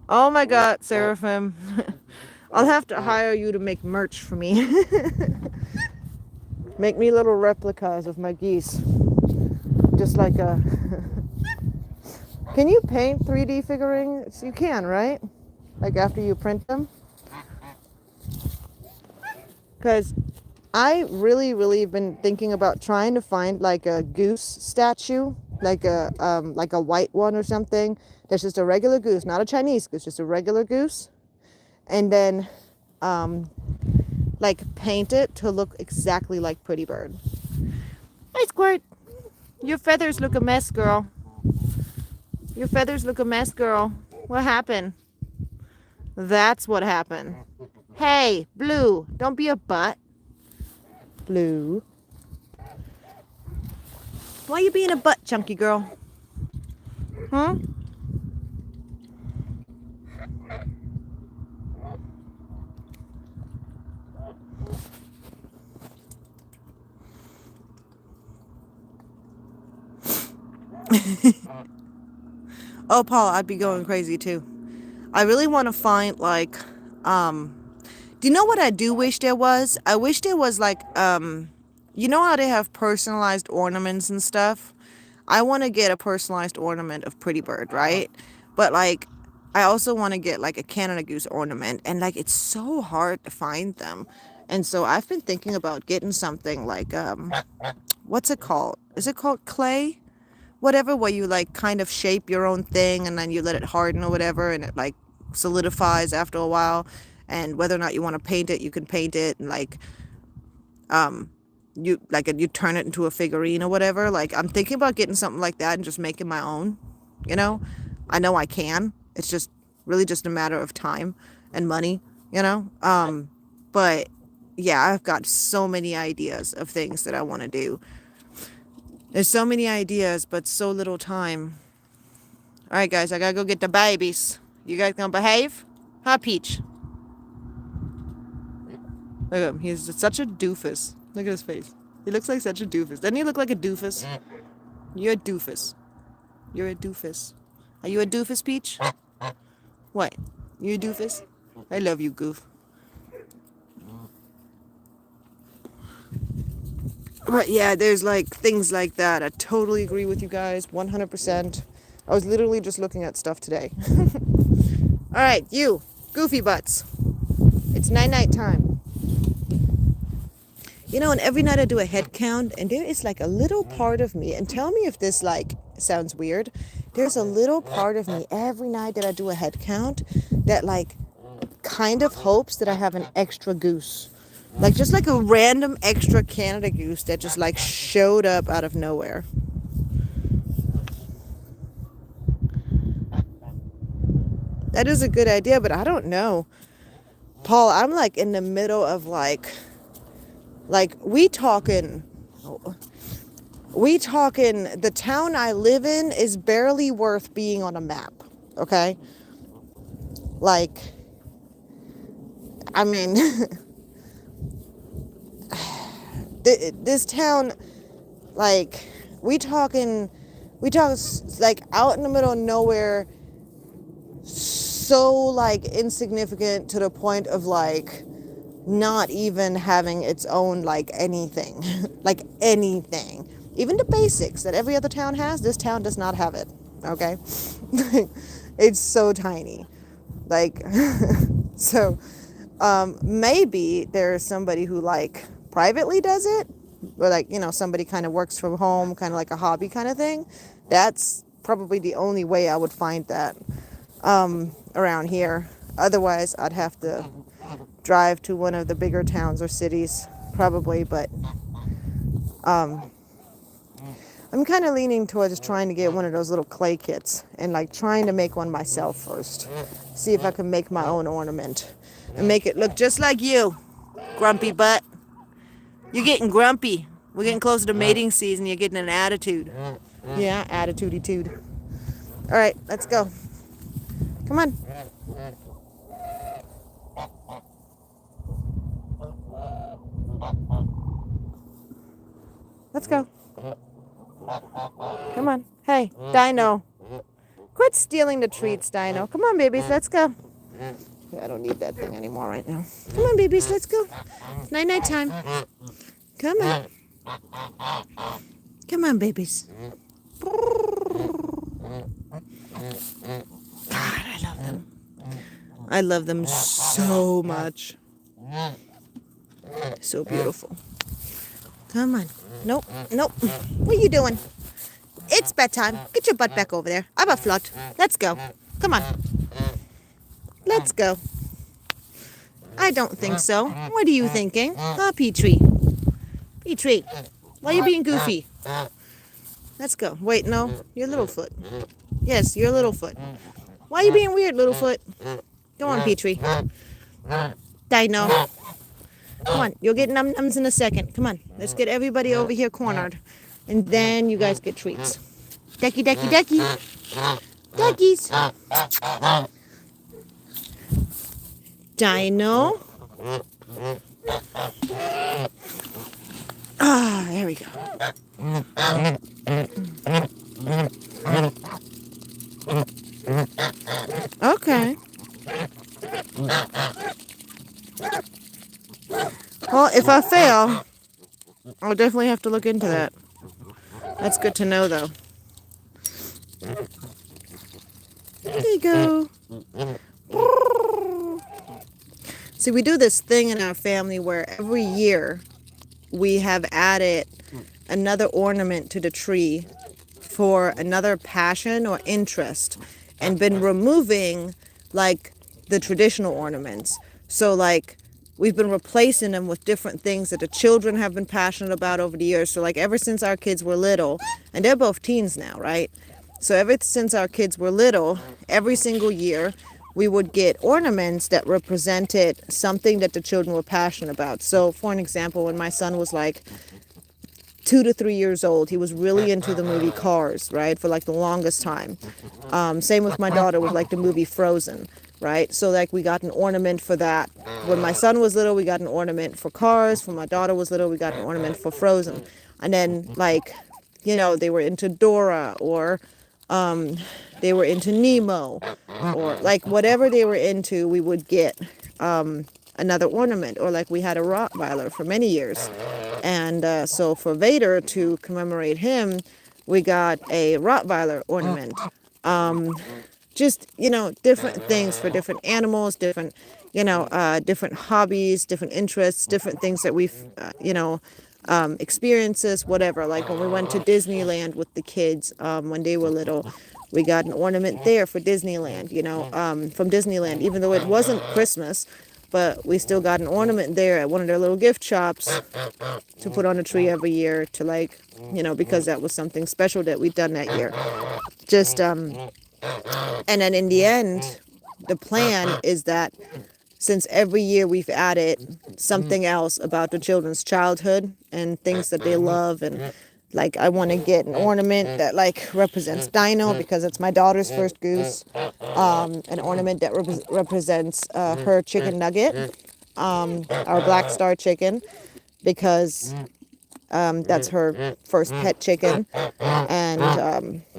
Oh my god, Seraphim. I'll have to hire you to make merch for me. Make me little replicas of my geese. Just like a... Can you paint 3D figurines? You can, right? Like after you print them? Because I really been thinking about trying to find like a goose statue, like a white one or something. That's just a regular goose, not a Chinese goose, just a regular goose. And then like paint it to look exactly like Pretty Bird. Hi, Squirt. Your feathers look a mess, girl. Your feathers look a mess, girl. What happened? That's what happened. Hey, Blue, don't be a butt. Blue. Why you being a butt, chunky girl? Huh? Oh, Paul, I'd be going crazy too. I really want to find like, do you know what I do wish there was? I wish there was like, you know how they have personalized ornaments and stuff? I want to get a personalized ornament of Pretty Bird, right? But like, I also want to get like a Canada Goose ornament, and like, it's so hard to find them. And so I've been thinking about getting something like, what's it called? Is it called clay? Whatever, where you like kind of shape your own thing and then you let it harden or whatever, and it like solidifies after a while. And whether or not you want to paint it, you can paint it, and like you turn it into a figurine or whatever. Like, I'm thinking about getting something like that and just making my own. You know I can. It's just really just a matter of time and money. But yeah, I've got so many ideas of things that I want to do. There's so many ideas, but so little time. All right, guys, I gotta go get the babies. You guys gonna behave? Huh, Peach? Look at him. He's such a doofus. Look at his face. He looks like such a doofus. Doesn't he look like a doofus? You're a doofus. You're a doofus. Are you a doofus, Peach? What? You a doofus? I love you, Goof. But yeah, there's like things like that. I totally agree with you guys, 100%. I was literally just looking at stuff today. All right, you, goofy butts. It's night time. And every night I do a head count, and there is like a little part of me, and tell me if this like sounds weird. There's a little part of me every night that I do a head count that like kind of hopes that I have an extra goose. Like just like a random extra Canada Goose that just like showed up out of nowhere. That is a good idea, but I don't know. Paul, I'm like in the middle of like we talking the town I live in is barely worth being on a map, okay? Like, I mean, this town, like, we talking like out in the middle of nowhere, so like insignificant to the point of like not even having its own like anything. Like anything, even the basics that every other town has, this town does not have it, okay? It's so tiny, like so maybe there's somebody who like privately does it, or like somebody kind of works from home, kind of like a hobby kind of thing. That's probably the only way I would find that around here. Otherwise I'd have to drive to one of the bigger towns or cities probably. But I'm kind of leaning towards trying to get one of those little clay kits and like trying to make one myself first, see if I can make my own ornament and make it look just like you, grumpy butt. You're getting grumpy. We're getting closer to mating season. You're getting an attitude. Yeah, attitudey-tude. All right, let's go. Come on. Let's go. Come on. Hey, Dino. Quit stealing the treats, Dino. Come on, babies. Let's go. I don't need that thing anymore right now. Come on, babies. Let's go. Night-night time. Come on. Come on, babies. God, I love them. I love them so much. So beautiful. Come on. Nope. Nope. What are you doing? It's bedtime. Get your butt back over there. I'm a flut. Let's go. Come on. Let's go. I don't think so. What are you thinking? Oh, Petrie. Petrie. Why are you being goofy? Let's go. Wait, no. You're Littlefoot. Yes, you're Littlefoot. Why are you being weird, Littlefoot? Go on, Petrie. Dino. Come on. You'll get num-nums in a second. Come on. Let's get everybody over here cornered. And then you guys get treats. Ducky, ducky, ducky. Duckies. Dino. Ah, there we go. Okay. Well, if I fail, I'll definitely have to look into that. That's good to know, though. There you go. See, we do this thing in our family where every year we have added another ornament to the tree for another passion or interest and been removing, like, the traditional ornaments. So, like, we've been replacing them with different things that the children have been passionate about over the years. So, like, ever since our kids were little, and they're both teens now, right? So ever since our kids were little, every single year, we would get ornaments that represented something that the children were passionate about. So, for an example, when my son was like 2 to 3 years old, he was really into the movie Cars, right, for like the longest time. Same with my daughter with like the movie Frozen, right? So like we got an ornament for that. When my son was little, we got an ornament for Cars. When my daughter was little, we got an ornament for Frozen. And then, like, you know, they were into Dora, or they were into Nemo, or like whatever they were into, we would get another ornament. Or like we had a Rottweiler for many years. And so for Vader, to commemorate him, we got a Rottweiler ornament. Just, you know, different things for different animals, different, you know, different hobbies, different interests, different things that we've, you know, experiences, whatever. Like when we went to Disneyland with the kids when they were little, we got an ornament there for Disneyland, you know, from Disneyland, even though it wasn't Christmas, but we still got an ornament there at one of their little gift shops to put on a tree every year to, like, you know, because that was something special that we'd done that year. Just, and then in the end, the plan is that since every year we've added something else about the children's childhood and things that they love, and like I want to get an ornament that like represents Dino because it's my daughter's first goose, an ornament that represents her chicken nugget, our Black Star chicken, because that's her first pet chicken, and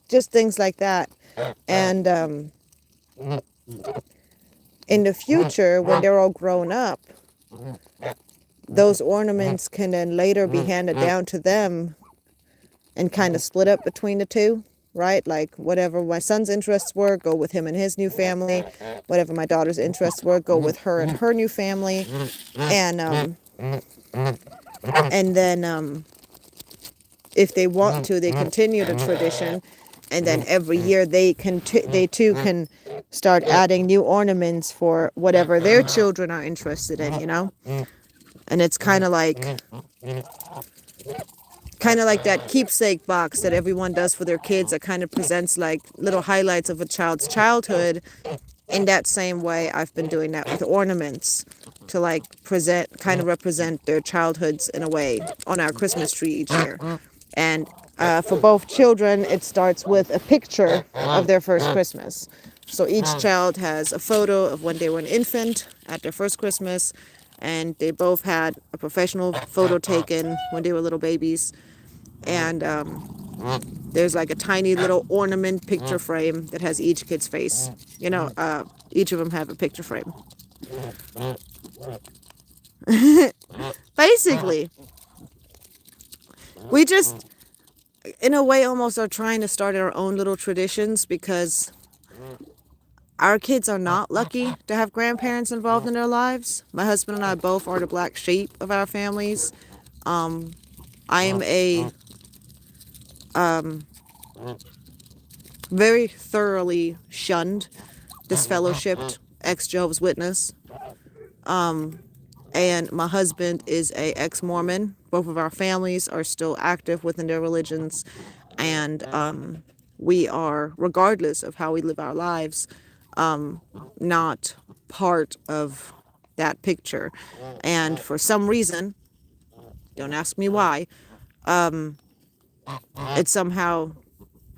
just things like that. And in the future, when they're all grown up, those ornaments can then later be handed down to them and kind of split up between the two, right? Like whatever my son's interests were, go with him and his new family. Whatever my daughter's interests were, go with her and her new family. And then if they want to, they continue the tradition. And then every year they too can start adding new ornaments for whatever their children are interested in, you know? And it's kind of like that keepsake box that everyone does for their kids that kind of presents like little highlights of a child's childhood. In that same way, I've been doing that with ornaments to like represent their childhoods in a way on our Christmas tree each year. And for both children, it starts with a picture of their first Christmas. So each child has a photo of when they were an infant at their first Christmas, and they both had a professional photo taken when they were little babies. And there's like a tiny little ornament picture frame that has each kid's face. You know, each of them have a picture frame. Basically, we just, in a way, almost are trying to start our own little traditions because our kids are not lucky to have grandparents involved in their lives. My husband and I both are the black sheep of our families. I am a very thoroughly shunned, disfellowshipped ex-Jehovah's Witness. And my husband is a ex-Mormon. Both of our families are still active within their religions. And we are, regardless of how we live our lives, not part of that picture. And for some reason, don't ask me why, it somehow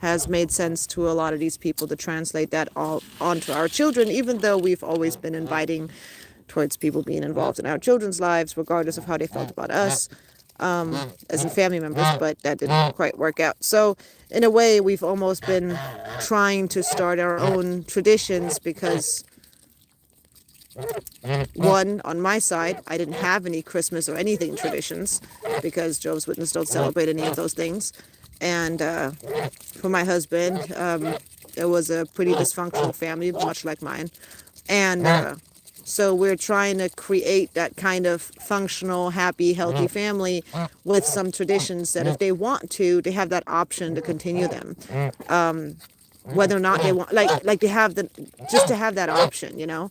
has made sense to a lot of these people to translate that all onto our children, even though we've always been inviting towards people being involved in our children's lives, regardless of how they felt about us as in family members, but that didn't quite work out. So in a way, we've almost been trying to start our own traditions because, one, on my side, I didn't have any Christmas or anything traditions because Jehovah's Witnesses don't celebrate any of those things. And for my husband, it was a pretty dysfunctional family, much like mine. And so we're trying to create that kind of functional, happy, healthy family with some traditions that if they want to, they have that option to continue them. Whether or not they want, like they have the, just to have that option, you know,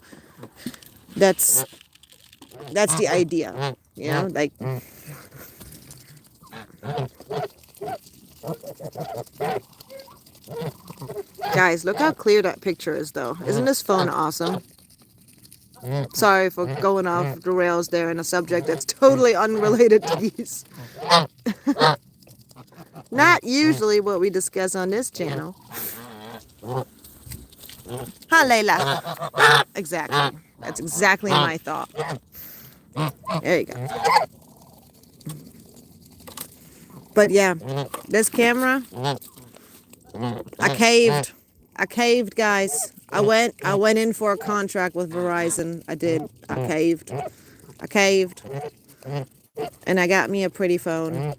that's the idea, you know, like. Guys, look how clear that picture is, though. Isn't this phone awesome? Sorry for going off the rails there in a subject that's totally unrelated to these. Not usually what we discuss on this channel. Huh, Layla? Exactly. That's exactly my thought. There you go. But yeah, this camera, I caved, guys. I went in for a contract with Verizon. I did. I caved. And I got me a pretty phone.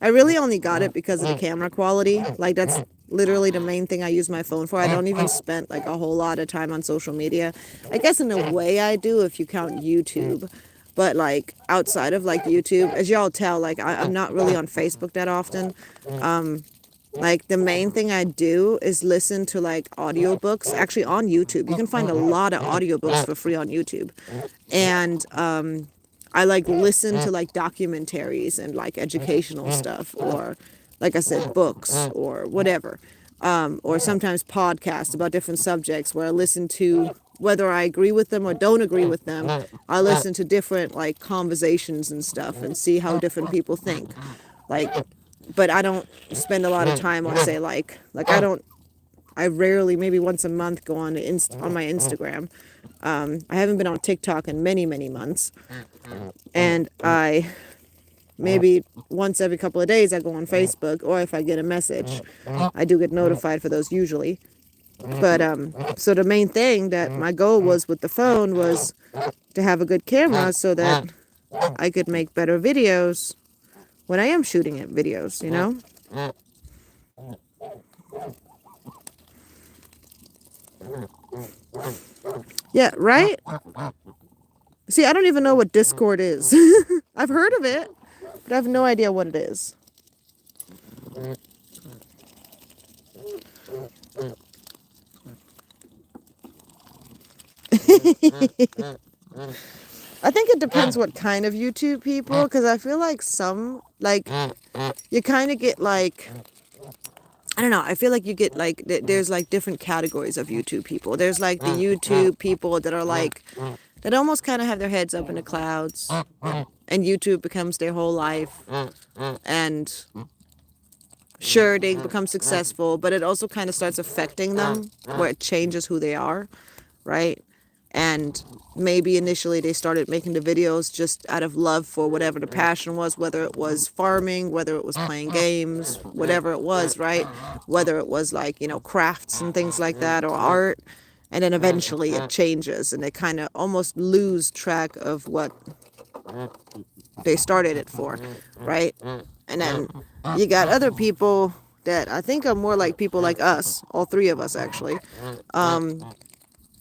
I really only got it because of the camera quality. Like, that's literally the main thing I use my phone for. I don't even spend like a whole lot of time on social media. I guess in a way I do if you count YouTube. But like outside of like YouTube, as y'all tell, like I'm not really on Facebook that often. Like the main thing I do is listen to like audiobooks. Actually on YouTube, you can find a lot of audiobooks for free on YouTube. And I like listen to like documentaries and like educational stuff, or like I said, books or whatever. Or sometimes podcasts about different subjects where I listen to, whether I agree with them or don't agree with them, I listen to different like conversations and stuff and see how different people think. Like, but I don't spend a lot of time on, say, like I rarely, maybe once a month, go on on my Instagram. I haven't been on TikTok in many, many months. And I, maybe once every couple of days, I go on Facebook, or if I get a message, I do get notified for those usually. But so the main thing that my goal was with the phone was to have a good camera so that I could make better videos when I am shooting it videos, you know? Yeah, right? See, I don't even know what Discord is. I've heard of it, but I have no idea what it is. I think it depends what kind of YouTube people, because I feel like some, like, you kind of get like, I don't know, I feel like you get like, there's like different categories of YouTube people. There's like the YouTube people that are like, that almost kind of have their heads up in the clouds, and YouTube becomes their whole life, and sure, they become successful, but it also kind of starts affecting them, where it changes who they are, right? And maybe initially they started making the videos just out of love for whatever the passion was, whether it was farming, whether it was playing games, whatever it was, right? Whether it was like, crafts and things like that, or art. And then eventually it changes and they kind of almost lose track of what they started it for, right? And then you got other people that I think are more like people like us, all three of us actually,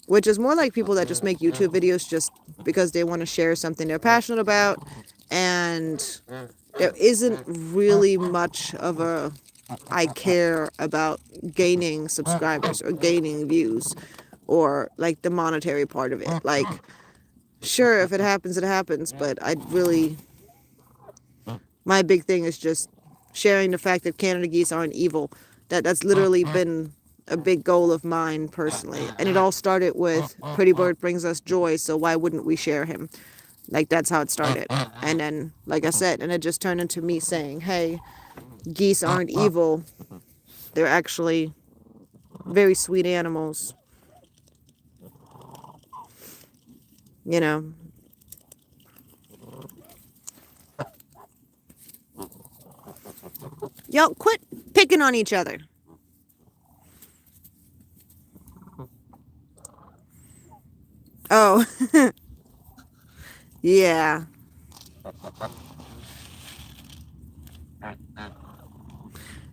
which is more like people that just make YouTube videos just because they want to share something they're passionate about, and there isn't really much of a I care about gaining subscribers or gaining views or like the monetary part of it. Like, sure, if it happens, it happens, but my big thing is just sharing the fact that Canada geese aren't evil. That's literally been a big goal of mine personally. And it all started with Pretty Bird brings us joy, so why wouldn't we share him? Like, that's how it started. And then, like I said, and it just turned into me saying, hey, geese aren't evil. They're actually very sweet animals. You know. Y'all quit picking on each other. Oh. Yeah.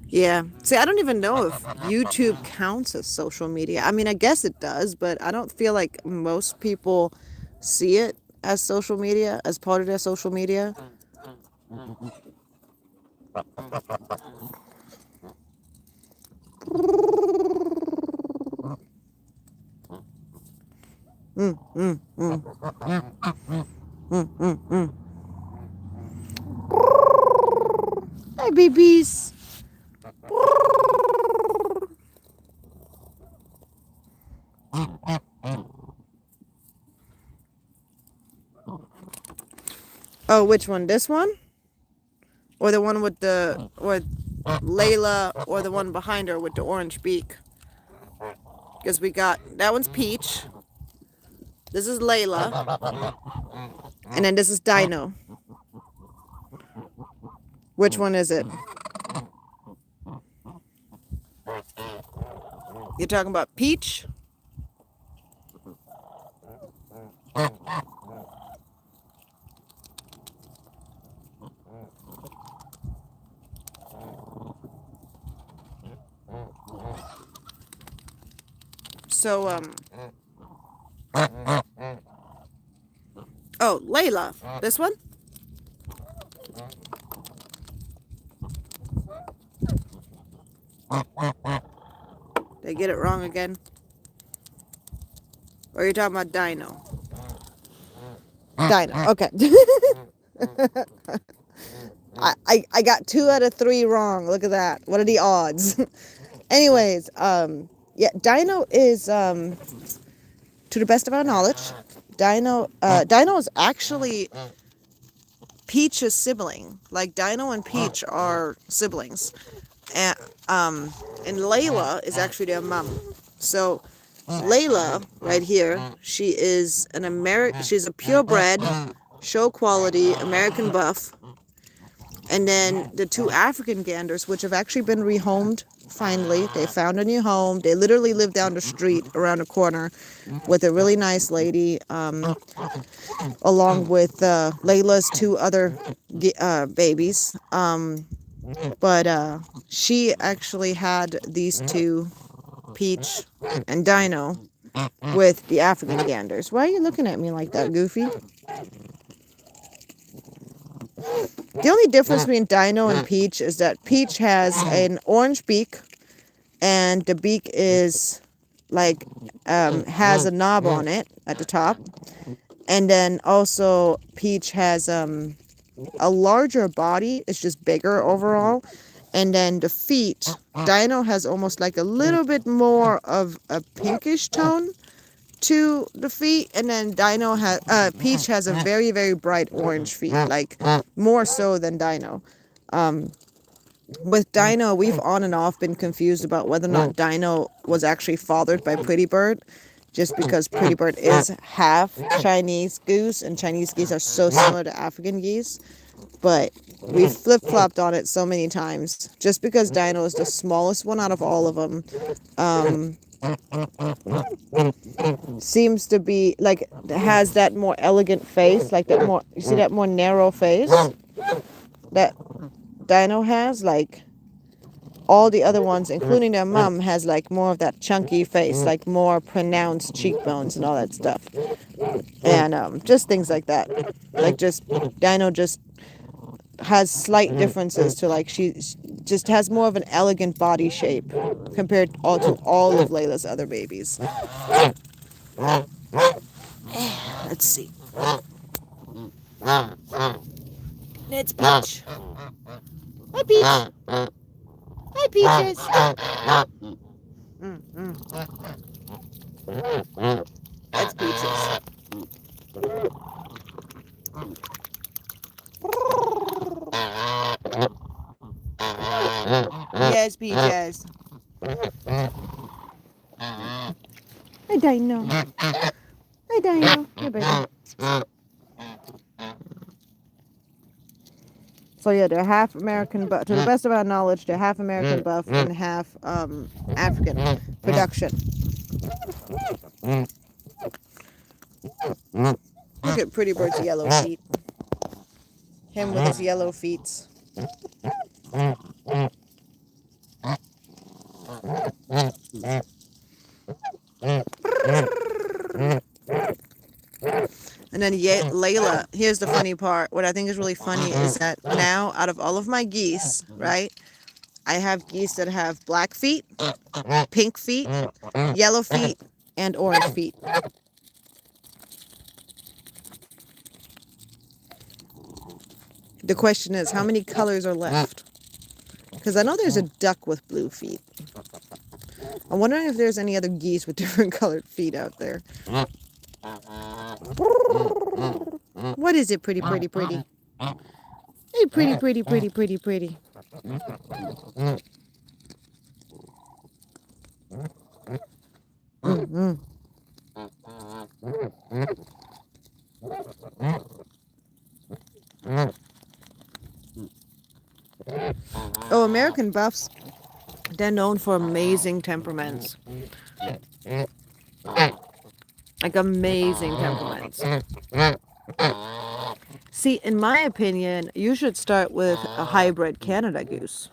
Yeah. See, I don't even know if YouTube counts as social media. I mean, I guess it does, but I don't feel like most people see it as social media, as part of their social media. Hi, babies. Oh, which one? This one? Or the one with or Layla, or the one behind her with the orange beak? Because we got, that one's Peach. This is Layla. And then this is Dino. Which one is it? You're talking about Peach? So, oh, Layla. This one? Did I get it wrong again? Or are you talking about Dino? Dino, okay. I got 2 out of 3 wrong. Look at that. What are the odds? Anyways, yeah, Dino is, to the best of our knowledge, Dino is actually Peach's sibling. Like, Dino and Peach are siblings. And Layla is actually their mom. So, Layla, right here, she is she's a purebred, show quality American buff. And then the 2 African ganders, which have actually been rehomed, finally. They found a new home. They literally live down the street, around the corner, with a really nice lady, along with Layla's 2 other babies. But she actually had these 2, Peach and Dino, with the African ganders. Why are you looking at me like that, Goofy? The only difference between Dino and Peach is that Peach has an orange beak, and the beak is like has a knob on it at the top, and then also Peach has a larger body. It's just bigger overall, and then the feet. Dino has almost like a little bit more of a pinkish tone to the feet, and then Peach has a very, very bright orange feet, like more so than Dino. With Dino, we've on and off been confused about whether or not Dino was actually fathered by Pretty Bird, just because Pretty Bird is half Chinese goose, and Chinese geese are so similar to African geese. But we've flip-flopped on it so many times. Just because Dino is the smallest one out of all of them, seems to be, like, has that more elegant face, like that more, you see that more narrow face that Dino has? Like, all the other ones, including their mom, has like more of that chunky face, like more pronounced cheekbones and all that stuff. And just things like that. Like, just Dino just has slight differences to, like, she just has more of an elegant body shape compared to all of Layla's other babies. Let's see. It's Peach. Hi, Peach. Hi, Peaches. That's Peaches. Yes, Peaches. Hi, Dino. Hi, Dino. Here, baby. So yeah, they're half American, but to the best of our knowledge, they're half American buff and half African production. Look at Pretty Bird's yellow feet. Him with his yellow feet. And then Layla, here's the funny part. What I think is really funny is that now, out of all of my geese, right, I have geese that have black feet, pink feet, yellow feet, and orange feet. The question is, how many colors are left? Because I know there's a duck with blue feet. I'm wondering if there's any other geese with different colored feet out there. What is it, pretty? Hey, pretty. Oh, American buffs, they're known for amazing temperaments. Like, amazing temperaments. See, in my opinion, you should start with a hybrid Canada Goose.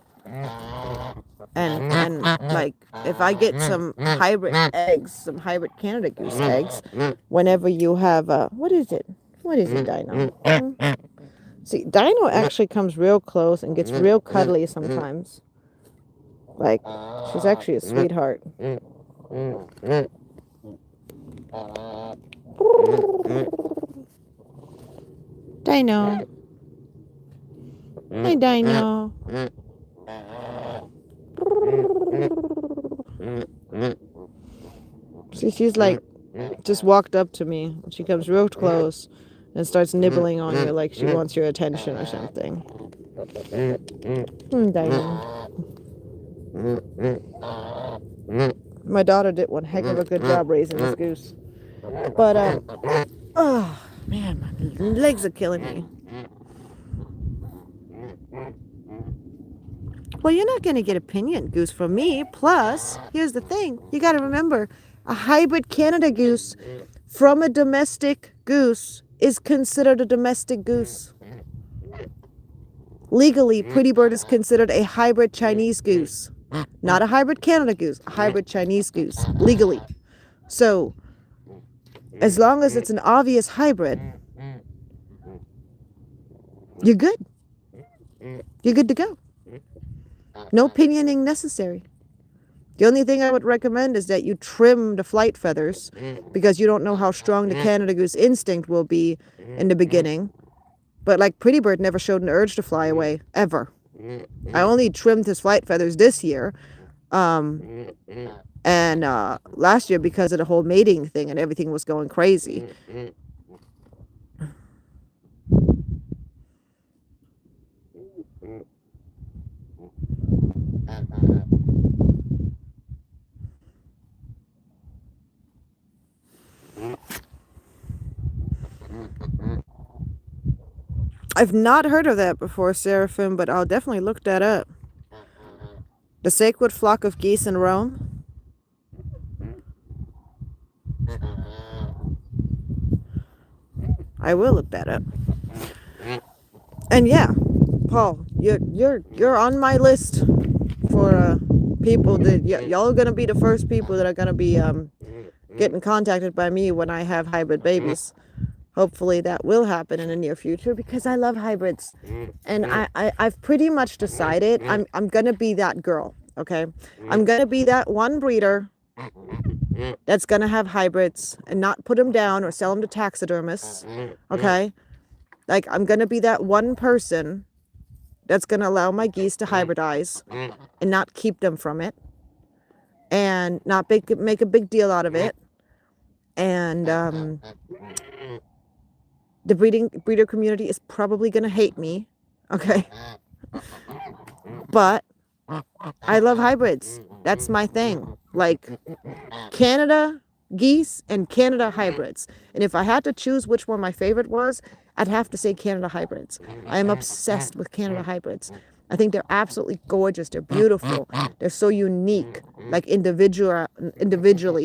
And like, if I get some hybrid eggs, some hybrid Canada Goose eggs, whenever you have what is it, Dino? See, Dino actually comes real close and gets real cuddly sometimes. Like, she's actually a sweetheart. Dino. Hi, Dino. See, she's like, just walked up to me. She comes real close and starts nibbling on you like she wants your attention or something. Dino. My daughter did one heck of a good job raising this goose. But, oh, man, my legs are killing me. Well, you're not going to get a pinyon goose from me. Plus, here's the thing. You got to remember, a hybrid Canada goose from a domestic goose is considered a domestic goose. Legally, Pretty Bird is considered a hybrid Chinese goose. Not a hybrid Canada goose, a hybrid Chinese goose, legally. So, as long as it's an obvious hybrid, you're good. You're good to go. No pinioning necessary. The only thing I would recommend is that you trim the flight feathers, because you don't know how strong the Canada Goose instinct will be in the beginning. But like, Pretty Bird never showed an urge to fly away, ever. I only trimmed his flight feathers this year, and last year because of the whole mating thing and everything was going crazy. I've not heard of that before, Seraphim, but I'll definitely look that up. The sacred flock of geese in Rome. I will look that up. And yeah, Paul, you're on my list for people that y'all are gonna be the first people that are gonna be getting contacted by me when I have hybrid babies. Hopefully that will happen in the near future because I love hybrids. And I've pretty much decided I'm gonna be that girl, okay? I'm gonna be that one breeder that's gonna have hybrids and not put them down or sell them to taxidermists, okay? Like, I'm gonna be that one person that's gonna allow my geese to hybridize and not keep them from it and not make a big deal out of it. And the breeder community is probably gonna hate me, okay? But I love hybrids. That's my thing. Like, Canada geese and Canada hybrids. And if I had to choose which one my favorite was, I'd have to say Canada hybrids. I am obsessed with Canada hybrids. I think they're absolutely gorgeous. They're beautiful. They're so unique. Like individually,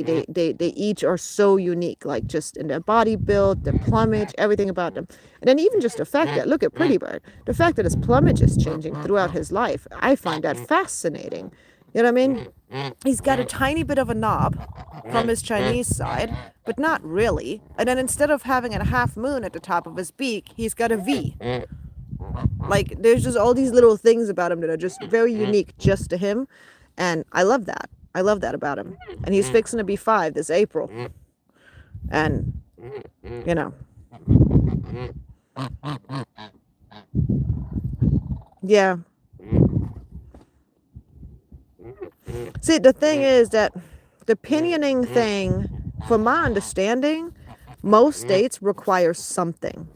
they each are so unique. Like just in their body build, their plumage, everything about them. And then even just the fact that, look at Pretty Bird, the fact that his plumage is changing throughout his life, I find that fascinating. You know what I mean? He's got a tiny bit of a knob from his Chinese side, but not really. And then instead of having a half moon at the top of his beak, he's got a V. Like, there's just all these little things about him that are just very unique just to him. And I love that. I love that about him. And he's fixing to be 5 this April. And, you know. Yeah. See, the thing is that the pinioning thing, from my understanding, most states require something.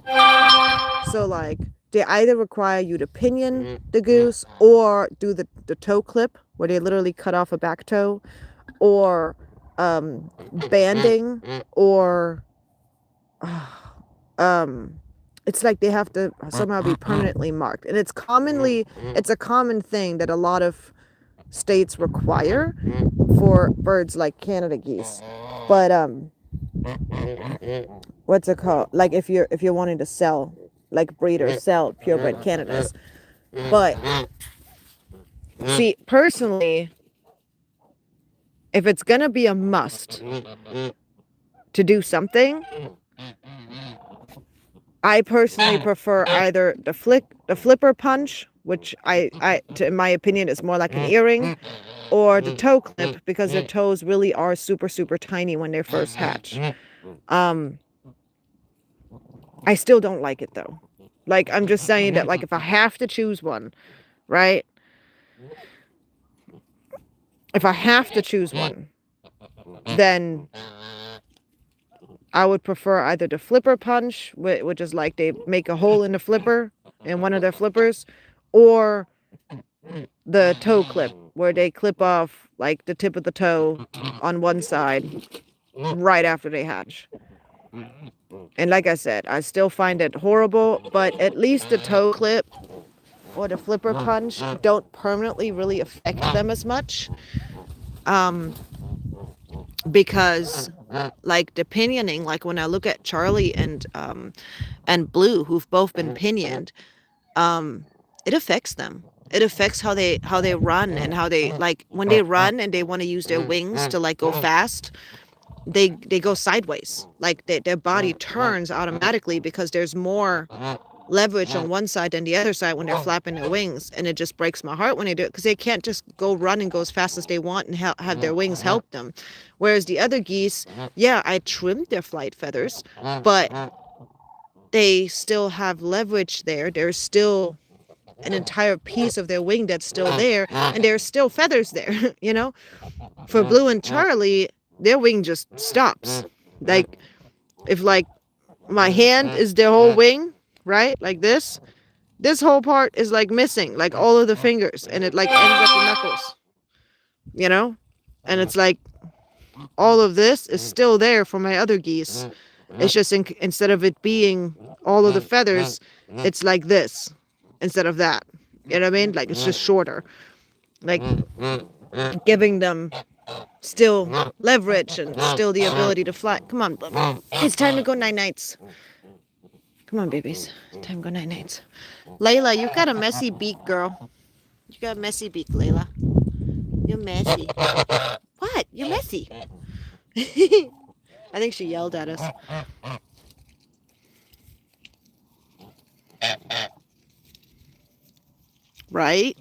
So, like, they either require you to pinion the goose or do the toe clip, where they literally cut off a back toe, or banding, or it's like they have to somehow be permanently marked. And it's a common thing that a lot of states require for birds like Canada geese. But what's it called? Like if you're wanting to sell, like breed or sell purebred Canadas. But see, personally, if it's gonna be a must to do something, I personally prefer either the flipper punch, which in my opinion is more like an earring, or the toe clip, because their toes really are super, super tiny when they're first hatched. I still don't like it though. Like, I'm just saying that, like, if I have to choose one, right? If I have to choose one, then I would prefer either the flipper punch, which is like they make a hole in the flipper, in one of their flippers, or the toe clip, where they clip off like the tip of the toe on one side right after they hatch. And like I said, I still find it horrible, but at least the toe clip or the flipper punch don't permanently really affect them as much. Because like the pinioning, like when I look at Charlie and Blue, who've both been pinioned, it affects them. It affects how they run, and how they, like, when they run and they want to use their wings to like go fast, they go sideways. Like their body turns automatically because there's more leverage on one side than the other side when they're flapping their wings. And it just breaks my heart when they do it, because they can't just go run and go as fast as they want and have their wings help them. Whereas the other geese, yeah, I trimmed their flight feathers, but they still have leverage there. There's still an entire piece of their wing that's still there, and there's still feathers there, you know? For Blue and Charlie, their wing just stops. Like, if like my hand is their whole wing, right? Like this whole part is like missing, like all of the fingers, and it like ends at the knuckles, you know? And it's like all of this is still there for my other geese. It's just instead of it being all of the feathers, it's like this instead of that. You know what I mean? Like it's just shorter. Like giving them still leverage and still the ability to fly. Come on, Bubba. It's time to go night nights. Come on, babies. Time to go night nights. Layla, you've got a messy beak, girl. You got a messy beak, Layla. You're messy. What? You're messy. I think she yelled at us. Right?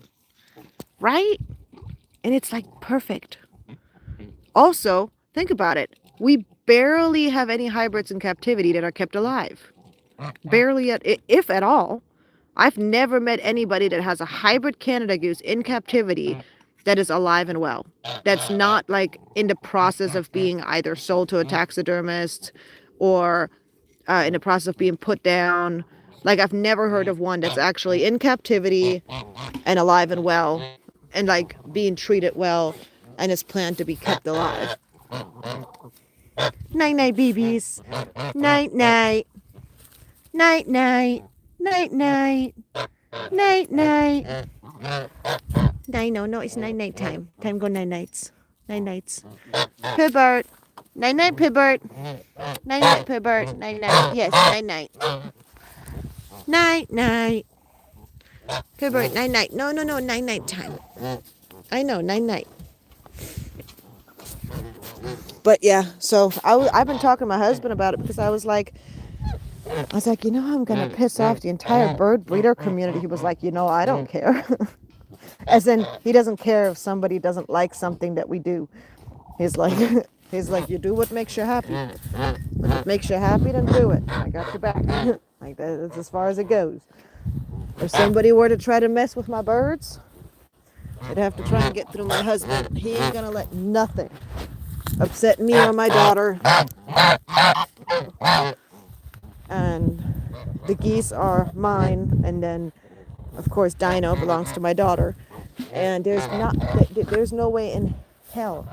Right? And it's like perfect. Also, think about it. We barely have any hybrids in captivity that are kept alive. Barely, if at all. I've never met anybody that has a hybrid Canada goose in captivity that is alive and well. That's not like in the process of being either sold to a taxidermist or in the process of being put down. Like I've never heard of one that's actually in captivity and alive and well and like being treated well and is planned to be kept alive. Night night, babies. Night night. Night night. Night night. Night night. No, it's night night time. Time go night nights. Night nights. Pibbert. Night night, Pibbert. Night night, Pibbert. Night night. Yes, night night. Night night. Pibbert, night night. No, night night time. I know, night night. But yeah, so I've been talking to my husband about it because I was like, you know, I'm going to piss off the entire bird breeder community. He was like, you know, I don't care. As in, he doesn't care if somebody doesn't like something that we do. He's like, you do what makes you happy. If it makes you happy, then do it. I got your back. Like that's as far as it goes. If somebody were to try to mess with my birds, they'd have to try and get through my husband. He ain't gonna let nothing upset me or my daughter. And the geese are mine, and then of course Dino belongs to my daughter. And there's no way in hell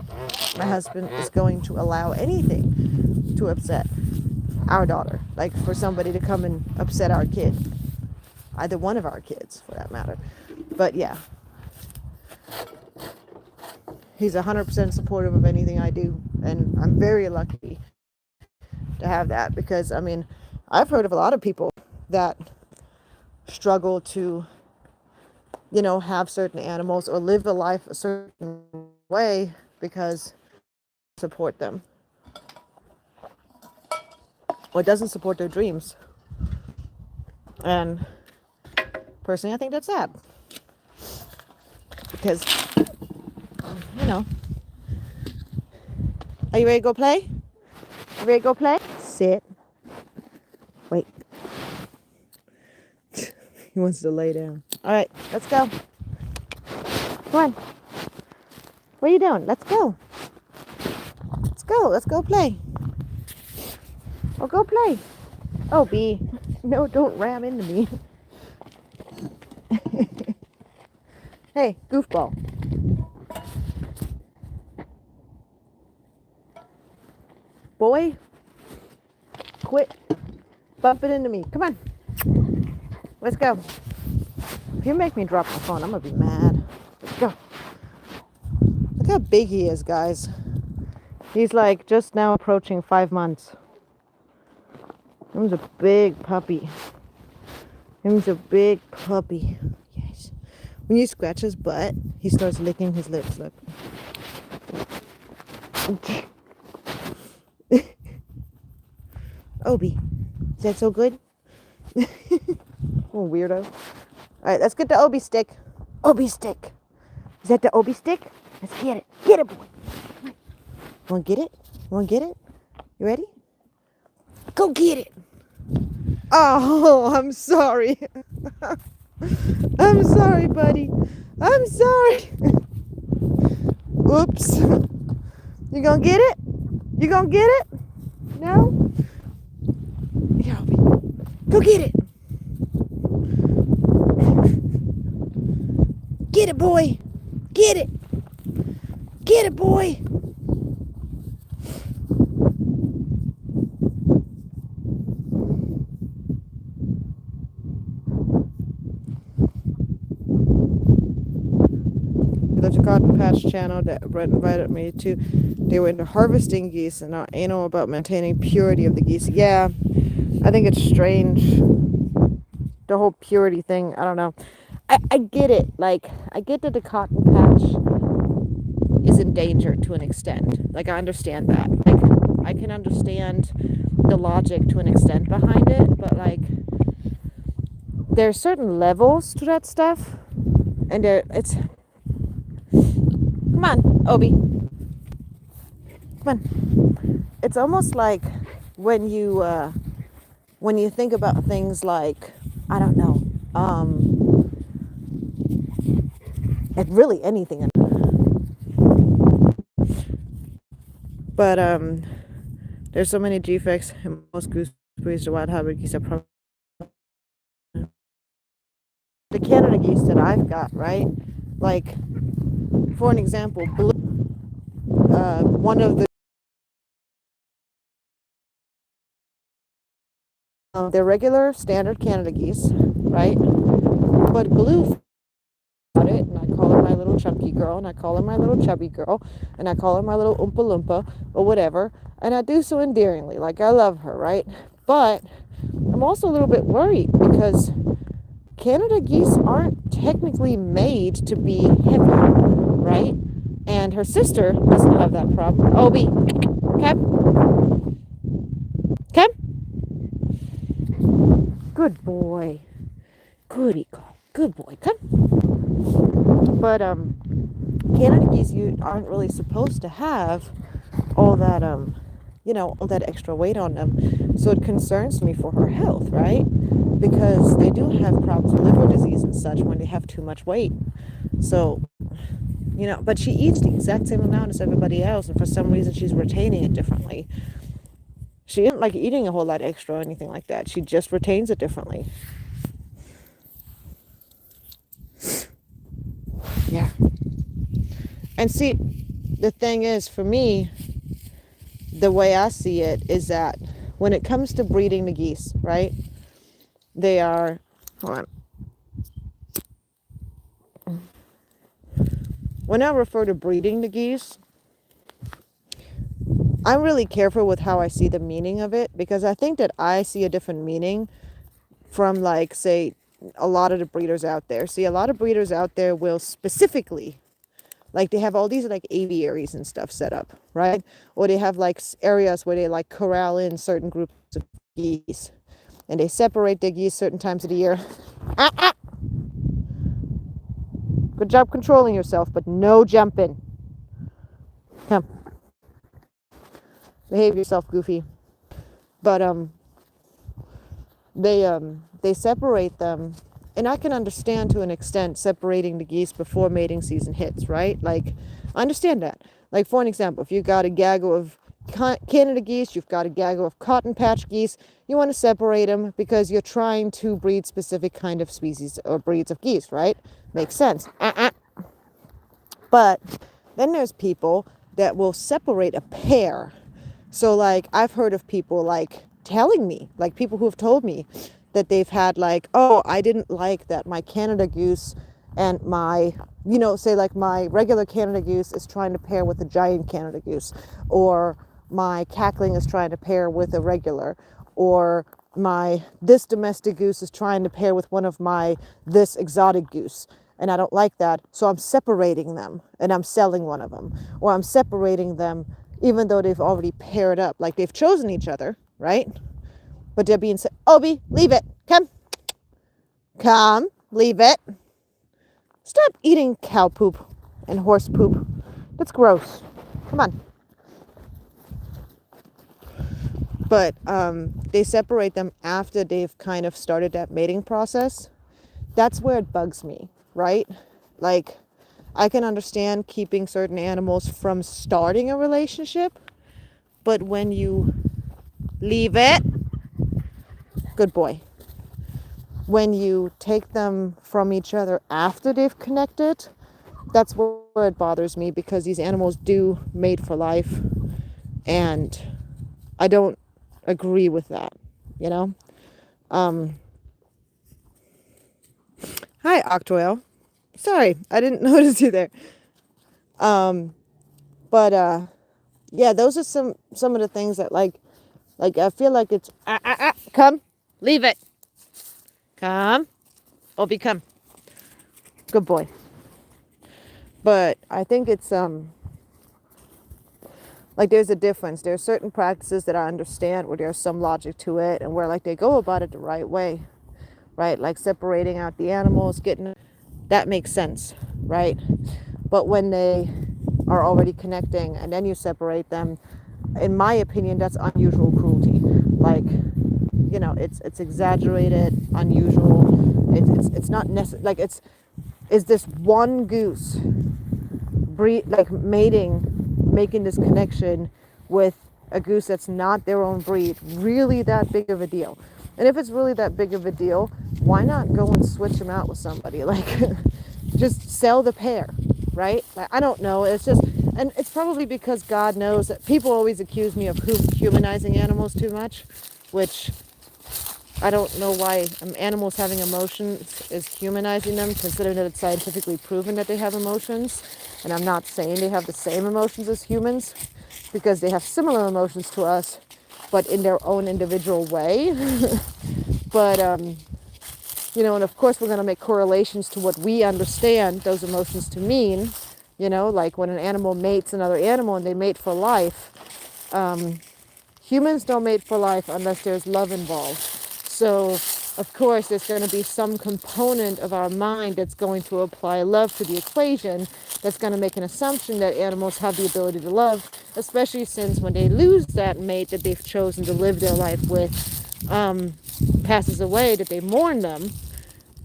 my husband is going to allow anything to upset our daughter. Like for somebody to come and upset our kid. Either one of our kids, for that matter. But yeah. He's 100% supportive of anything I do. And I'm very lucky to have that. Because, I mean, I've heard of a lot of people that struggle to, you know, have certain animals or live a life a certain way because support them. Or doesn't support their dreams. And personally, I think that's sad. Because, you know. Are you ready to go play? You ready to go play? Sit. Wait. He wants to lay down. All right, let's go. Come on. What are you doing? Let's go. Let's go. Let's go play. Oh, go play. Oh, B. No, don't ram into me. Hey, goofball. Boy, quit bumping into me. Come on. Let's go. If you make me drop my phone, I'm going to be mad. Let's go. Look how big he is, guys. He's like just now approaching 5 months. Him's a big puppy. Him's a big puppy. Yes. When you scratch his butt, he starts licking his lips. Look. Obi, is that so good? Oh, weirdo. All right, let's get the Obi stick. Obi stick. Is that the Obi stick? Let's get it. Get it, boy. Come on. Want to get it? Want to get it? You ready? Go get it. Oh, I'm sorry. I'm sorry, buddy. I'm sorry. Oops. You gonna get it? You gonna get it? No? Here, Obi. Go get it. Get it, boy. Get it. Get it, boy. there's a Cotton Patch channel that Brett invited me to. They were into harvesting geese and are anal about maintaining purity of the geese. Yeah, I think it's strange. The whole purity thing, I don't know. I get it. Like, I get that the Cotton Patch is in danger to an extent. Like, I understand that. Like, I can understand the logic to an extent behind it, but like, there's certain levels to that stuff, and it's. Come on, Obi. Come on. It's almost like when you think about things like, I don't know, like really anything. But there's so many defects in most goose breeds. The wild hybrid geese are probably the Canada geese that I've got, right? Like, for an example, blue, one of the they're regular standard Canada geese, right? But Blue got it, and I call her my little chunky girl, and I call her my little chubby girl, and I call her my little Oompa Loompa, or whatever, and I do so endearingly, like I love her, right? But I'm also a little bit worried because Canada geese aren't technically made to be heavy, right? And her sister doesn't have that problem. Obi, come, come. Good boy. Goody girl. Good boy. Come. But Canada geese, you aren't really supposed to have all that all that extra weight on them. So it concerns me for her health, right? Because they do have problems with liver disease and such when they have too much weight. So, but she eats the exact same amount as everybody else, and for some reason she's retaining it differently. She isn't like eating a whole lot extra or anything like that. She just retains it differently. Yeah. And see, the thing is, for me, the way I see it is that when it comes to breeding the geese, right? They are, hold on. When I refer to breeding the geese, I'm really careful with how I see the meaning of it, because I think that I see a different meaning from, like, say, a lot of the breeders out there. See, a lot of breeders out there will specifically, like, they have all these like aviaries and stuff set up, right? Or they have like areas where they like corral in certain groups of geese, and they separate their geese certain times of the year. Good job controlling yourself, but no jumping. Come. Behave yourself, Goofy. But they separate them, and I can understand to an extent separating the geese before mating season hits, right? Like, I understand that. Like, for an example, if you got a gaggle of Canada geese, you've got a gaggle of cotton patch geese, you want to separate them because you're trying to breed specific kind of species or breeds of geese, right? Makes sense. But then there's people that will separate a pair. So, like, I've heard of people, like, telling me, like, people who have told me that they've had, like, oh, I didn't like that my Canada goose and my, say, like, my regular Canada goose is trying to pair with a giant Canada goose, or my cackling is trying to pair with a regular, or this domestic goose is trying to pair with one of this exotic goose. And I don't like that, so I'm separating them, and I'm selling one of them. Or I'm separating them even though they've already paired up. Like, they've chosen each other, right? But they're being said, Obi, leave it. Come, leave it. Stop eating cow poop and horse poop. That's gross. Come on. But they separate them after they've kind of started that mating process. That's where it bugs me, right? Like, I can understand keeping certain animals from starting a relationship, but when you leave it, good boy. When you take them from each other after they've connected, that's where it bothers me, because these animals do mate for life, and I don't agree with that, Hi, Octoel. Sorry, I didn't notice you there. Um, but yeah, those are some of the things that like I feel like it's come, leave it, come, Obi, come, good boy. But I think it's like there's a difference. There are certain practices that I understand where there's some logic to it, and where like they go about it the right way, right? Like separating out the animals, getting that makes sense, right? But when they are already connecting and then you separate them, in my opinion, that's unusual cruelty. Like, you know, it's exaggerated, unusual. It's not necessary. Like is this one goose like making this connection with a goose that's not their own breed really that big of a deal? And if it's really that big of a deal, why not go and switch them out with somebody? Like, just sell the pair, right? Like, I don't know. It's just, and it's probably because God knows that people always accuse me of humanizing animals too much, which I don't know why animals having emotions is humanizing them, considering that it's scientifically proven that they have emotions. And I'm not saying they have the same emotions as humans, because they have similar emotions to us, but in their own individual way. But, you know, and of course we're going to make correlations to what we understand those emotions to mean. You know, like when an animal mates another animal and they mate for life. Humans don't mate for life unless there's love involved. So, of course, there's going to be some component of our mind that's going to apply love to the equation, that's going to make an assumption that animals have the ability to love, especially since when they lose that mate that they've chosen to live their life with, passes away, that they mourn them.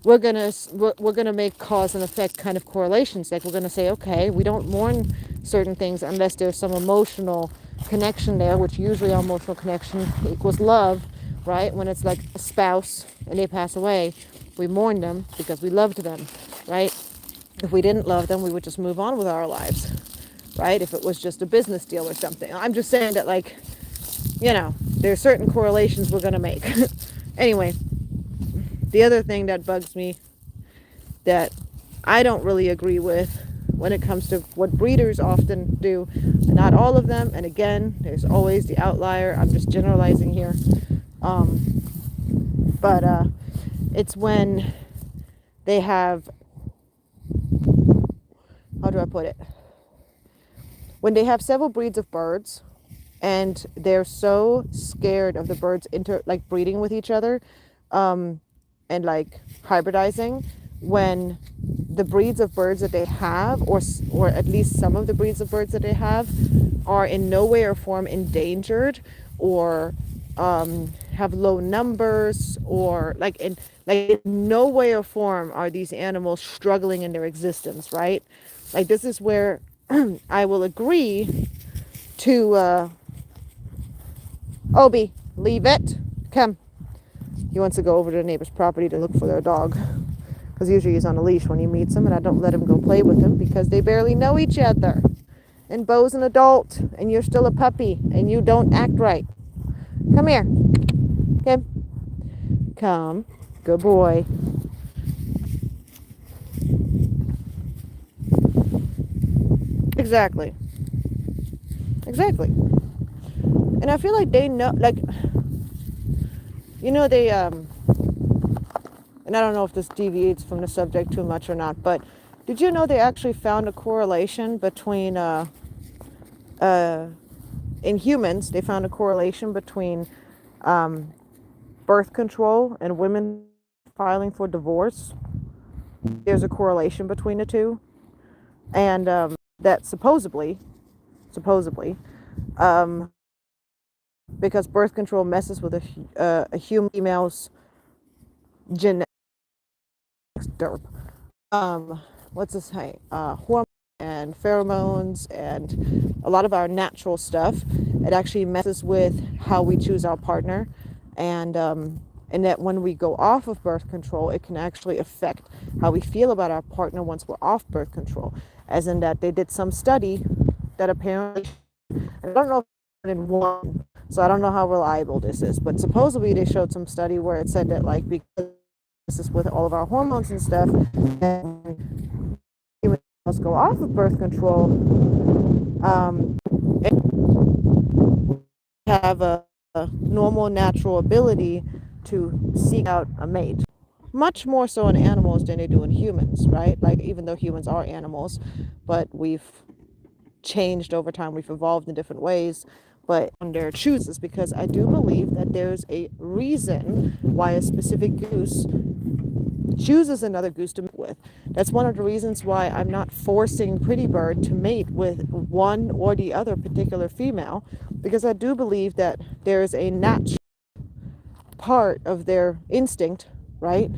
We're gonna make cause and effect kind of correlations. Like, we're gonna say, okay, we don't mourn certain things unless there's some emotional connection there, which usually our emotional connection equals love, right? When it's like a spouse and they pass away, we mourn them because we loved them, right? If we didn't love them, we would just move on with our lives, right? If it was just a business deal or something. I'm just saying that, like, you know, there's certain correlations we're gonna make. Anyway, the other thing that bugs me, that I don't really agree with when it comes to what breeders often do, not all of them, and again, there's always the outlier, I'm just generalizing here, but it's when they have, how do I put it, when they have several breeds of birds and they're so scared of the birds like breeding with each other, and like hybridizing, when the breeds of birds that they have, or at least some of the breeds of birds that they have, are in no way or form endangered, or have low numbers, or in no way or form are these animals struggling in their existence, right? Like, this is where I will agree to Obi, leave it, come. He wants to go over to the neighbor's property to look for their dog, because usually he's on a leash when he meets him, and I don't let him go play with him because they barely know each other. And Bo's an adult, and you're still a puppy, and you don't act right. Come here. Okay. Come. Good boy. Exactly. Exactly. And I feel like they know, like, you know, they, and I don't know if this deviates from the subject too much or not, but did you know they actually found a correlation between, in humans, they found a correlation between birth control and women filing for divorce? There's a correlation between the two. And that supposedly, because birth control messes with a human female's genetics, derp. What's this say? Hormones and pheromones and a lot of our natural stuff. It actually messes with how we choose our partner, and that when we go off of birth control, it can actually affect how we feel about our partner once we're off birth control. As in that they did some study that apparently, I don't know if it's in one, so I don't know how reliable this is, but supposedly they showed some study where it said that, like, because this is with all of our hormones and stuff, and go off of birth control, have a normal natural ability to seek out a mate. Much more so in animals than they do in humans, right? Like, even though humans are animals, but we've changed over time, we've evolved in different ways. But on their chooses, because I do believe that there's a reason why a specific goose chooses another goose to mate with. That's one of the reasons why I'm not forcing Pretty Bird to mate with one or the other particular female, because I do believe that there's a natural part of their instinct, right,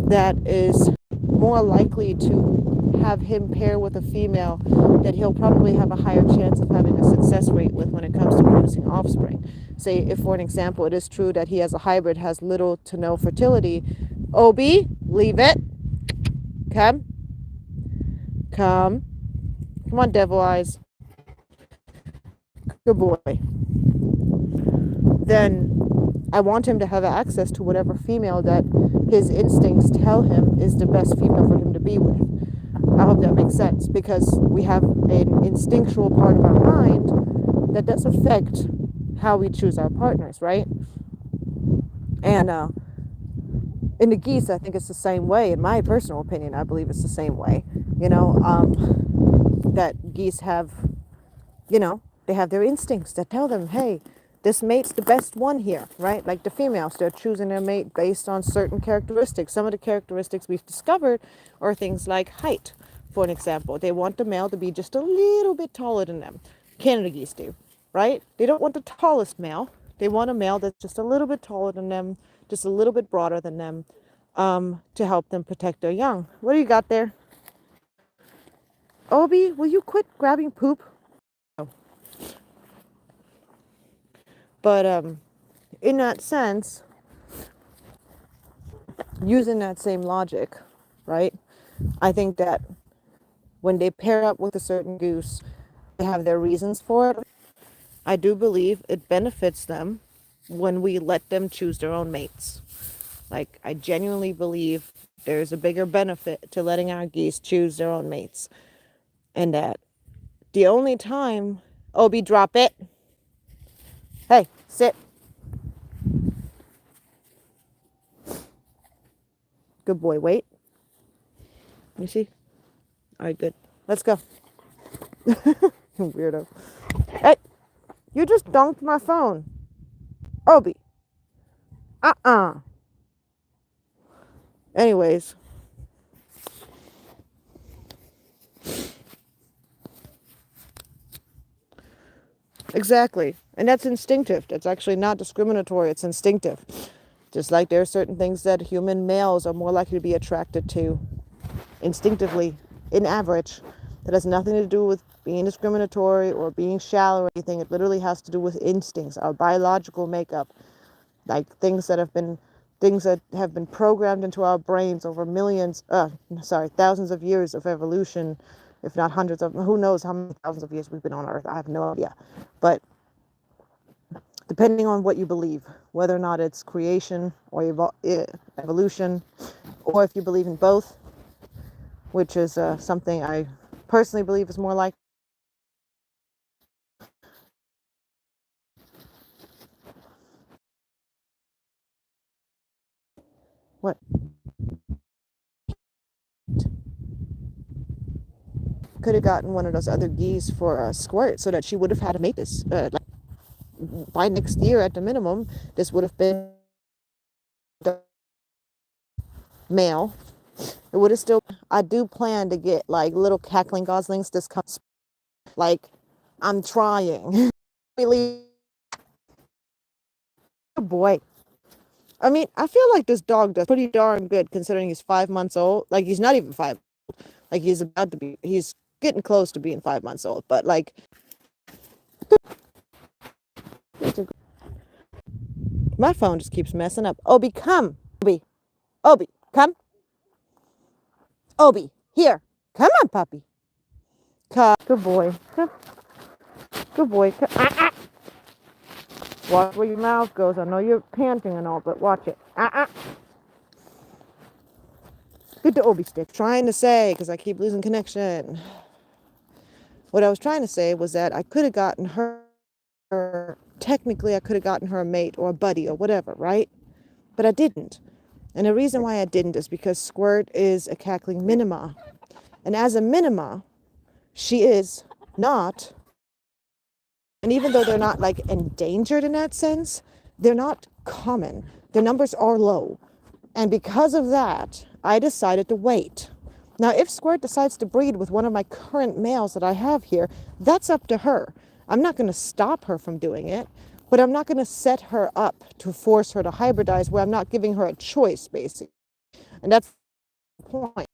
that is more likely to have him pair with a female that he'll probably have a higher chance of having a success rate with when it comes to producing offspring. Say, if for an example, it is true that he has a hybrid, has little to no fertility. Obi, leave it. Come. Come. Come on, devil eyes. Good boy. Then I want him to have access to whatever female that his instincts tell him is the best female for him to be with. I hope that makes sense, because we have an instinctual part of our mind that does affect how we choose our partners, right? And in the geese, I think it's the same way. In my personal opinion, I believe it's the same way. That geese have, they have their instincts that tell them, hey, this mate's the best one here, right? Like the females, they're choosing their mate based on certain characteristics. Some of the characteristics we've discovered are things like height, for an example. They want the male to be just a little bit taller than them. Canada geese do, right? They don't want the tallest male. They want a male that's just a little bit taller than them, just a little bit broader than them, to help them protect their young. What do you got there? Obi, will you quit grabbing poop? But in that sense, using that same logic, right? I think that when they pair up with a certain goose, they have their reasons for it. I do believe it benefits them when we let them choose their own mates. Like, I genuinely believe there's a bigger benefit to letting our geese choose their own mates. And that the only time, Obi, drop it. Hey, sit. Good boy, wait. You see? All right, good. Let's go. Weirdo. Hey, you just dunked my phone. Obi. Anyways. Exactly. And that's instinctive. That's actually not discriminatory. It's instinctive. Just like there are certain things that human males are more likely to be attracted to instinctively, in average. That has nothing to do with being discriminatory or being shallow or anything. It literally has to do with instincts, our biological makeup, like things that have been programmed into our brains over thousands of years of evolution, if not hundreds of, who knows how many thousands of years we've been on Earth. I have no idea. But depending on what you believe, whether or not it's creation or evolution, or if you believe in both, which is something I personally believe is more like. What? Could have gotten one of those other geese for a squirt so that she would have had to make this. By next year at the minimum, this would have been the male. It would have still. I do plan to get like little cackling goslings. This comes like I'm trying. Really, good boy. I mean, I feel like this dog does pretty darn good considering he's 5 months old. Like, he's not even 5. Like, he's getting close to being 5 months old. But like, my phone just keeps messing up. Obi, come. Obi, come. Obi, here. Come on, puppy. Come. Good boy. Good boy. Watch where your mouth goes. I know you're panting and all, but watch it. Good to Obi stick. Trying to say, because I keep losing connection. What I was trying to say was that I could have gotten her, technically I could have gotten her a mate or a buddy or whatever, right? But I didn't. And the reason why I didn't is because Squirt is a cackling minima. And as a minima, she is not, and even though they're not like endangered in that sense, they're not common. Their numbers are low. And because of that, I decided to wait. Now, if Squirt decides to breed with one of my current males that I have here, that's up to her. I'm not going to stop her from doing it, but I'm not going to set her up to force her to hybridize where I'm not giving her a choice, basically. And that's the point.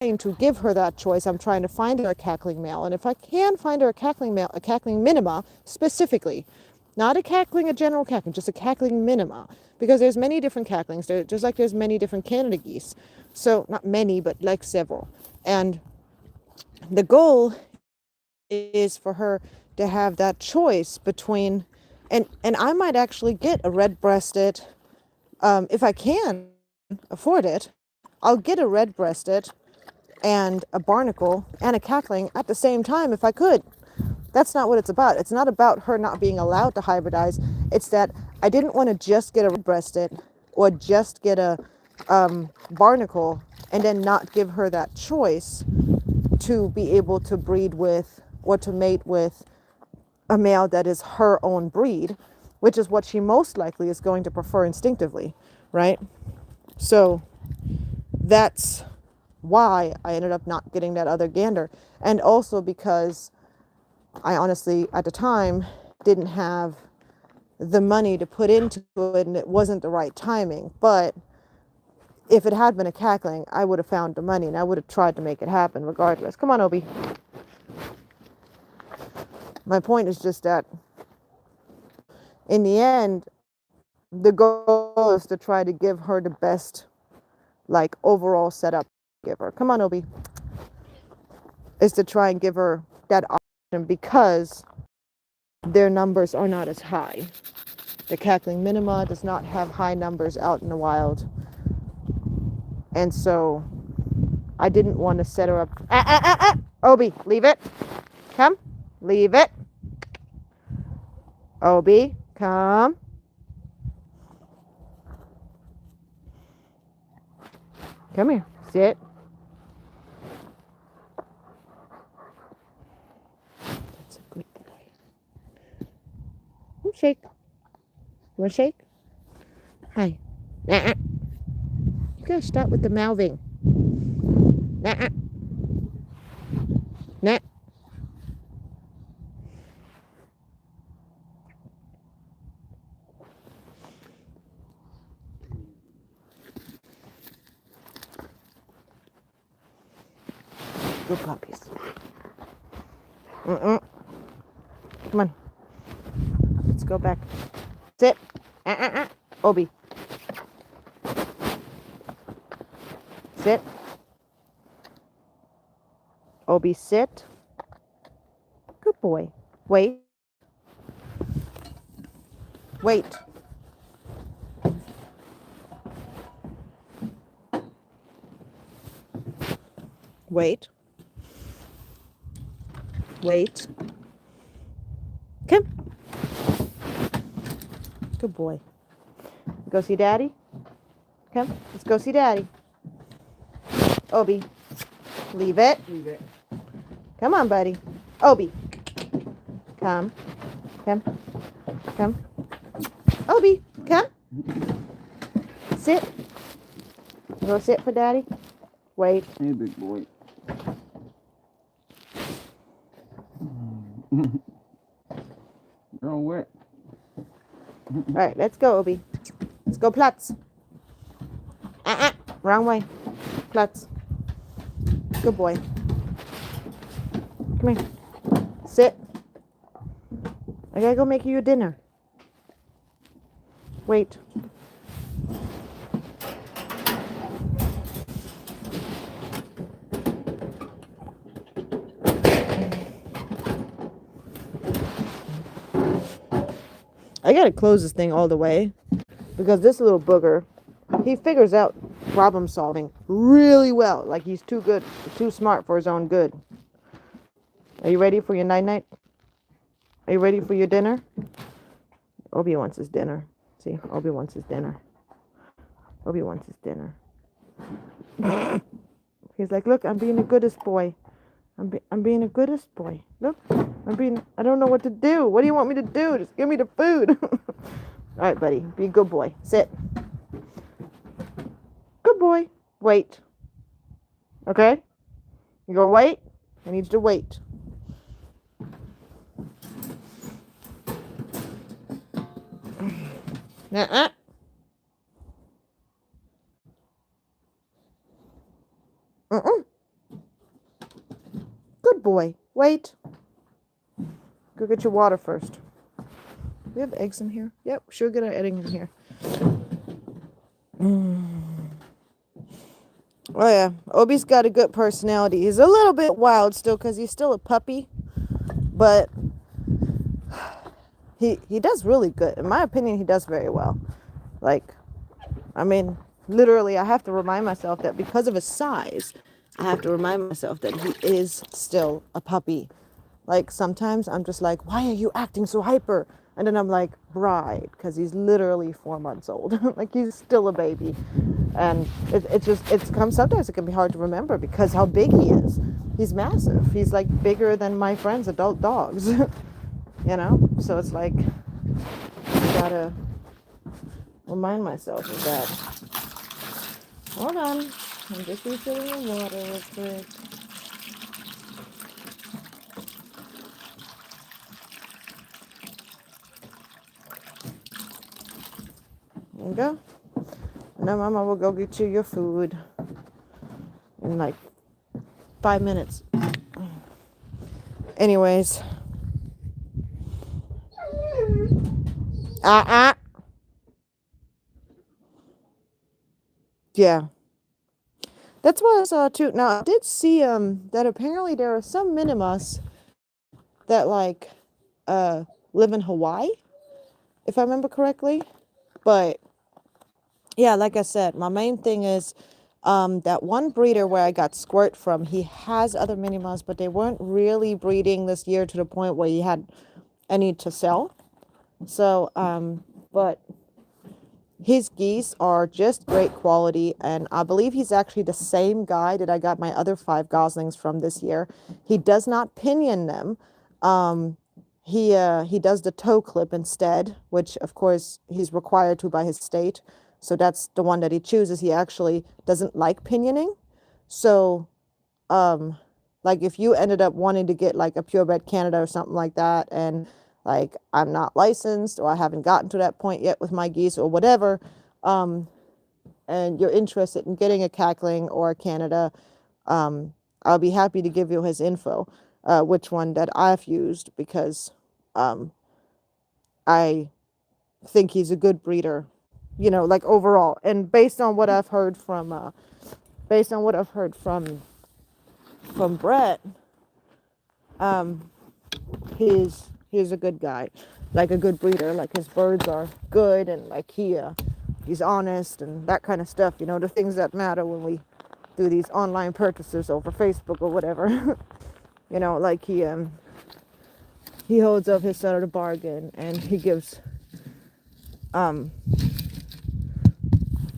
To give her that choice, I'm trying to find her a cackling male. And if I can find her a cackling male, a cackling minima specifically, not a cackling, a general cackling, just a cackling minima, because there's many different cacklings, just like there's many different Canada geese. So not many, but like several. And the goal is for her to have that choice between, and I might actually get a red-breasted, if I can afford it, I'll get a red-breasted and a barnacle and a cackling at the same time if I could. That's not what it's about. It's not about her not being allowed to hybridize. It's that I didn't want to just get a red-breasted or just get a barnacle and then not give her that choice to be able to breed with or to mate with a male that is her own breed, which is what she most likely is going to prefer instinctively, right? So that's why I ended up not getting that other gander. And also because I honestly, at the time, didn't have the money to put into it and it wasn't the right timing. But if it had been a cackling, I would have found the money and I would have tried to make it happen regardless. Come on, Obi. My point is just that in the end, the goal is to try to give her the best, like, overall setup. Give her. Come on, Obi. Is to try and give her that option because their numbers are not as high. The cackling minima does not have high numbers out in the wild. And so I didn't want to set her up. Obi, leave it. Come. Leave it. Obi, come. Come here. Sit. That's a good boy. Shake. You want to shake? Hi. You gotta stop with the mouthing. Nah. Good puppies. Come on. Let's go back. Sit. Obi. Sit. Obi, sit. Good boy. Wait. Wait. Wait. Wait. Come. Good boy. Go see Daddy? Come. Let's go see Daddy. Obi. Leave it. Leave it. Come on, buddy. Obi. Come. Come. Come. Obi. Come. Sit. Go sit for Daddy. Wait. Hey, big boy. You're all wet. All right, let's go, Obi. Let's go, Platz. Wrong way. Platz. Good boy. Come here. Sit. I gotta go make you your dinner. Wait. I gotta close this thing all the way because this little booger, he figures out problem solving really well. Like he's too good, too smart for his own good. Are you ready for your night night? Are you ready for your dinner? Obi wants his dinner. See, Obi wants his dinner. Obi wants his dinner. He's like, look, I'm being the goodest boy. I'm being the goodest boy. Look, I don't know what to do. What do you want me to do? Just give me the food. All right, buddy, be a good boy. Sit. Good boy. Wait. Okay? You go wait? I need you to wait. Uh-uh. Uh-uh. Good boy. Wait. Go get your water first. We have eggs in here? Yep, sure get our eggs in here. Oh yeah, Obi's got a good personality. He's a little bit wild still because he's still a puppy, but he does really good. In my opinion, he does very well. Like, I mean, literally, I have to remind myself that because of his size, I have to remind myself that he is still a puppy. Like, sometimes I'm just like, why are you acting so hyper? And then I'm like, right, because he's literally 4 months old. Like, he's still a baby. And sometimes it can be hard to remember because how big he is. He's massive. He's like bigger than my friends' adult dogs. You know? So it's like, I gotta remind myself of that. Hold on. I'm just refilling the water real quick. There you go. Now Mama will go get you your food in like 5 minutes. Anyways. Yeah. That's what I saw too. Now I did see that apparently there are some minimus that like live in Hawaii, if I remember correctly. But yeah, like I said, my main thing is that one breeder where I got Squirt from, he has other minimus, but they weren't really breeding this year to the point where he had any to sell. So but his geese are just great quality, and I believe he's actually the same guy that I got my other 5 goslings from this year. He does not pinion them. He does the toe clip instead, which of course he's required to by his state. So that's the one that he chooses. He actually doesn't like pinioning. So like if you ended up wanting to get like a purebred Canada or something like that, and like I'm not licensed or I haven't gotten to that point yet with my geese or whatever, and you're interested in getting a cackling or a Canada, I'll be happy to give you his info, which one that I've used, because I think he's a good breeder, you know, like overall. And based on what I've heard from Brett, he's a good guy, like a good breeder. Like his birds are good, and like he's honest and that kind of stuff. You know, the things that matter when we do these online purchases over Facebook or whatever. You know, like he holds up his side of the bargain, and he gives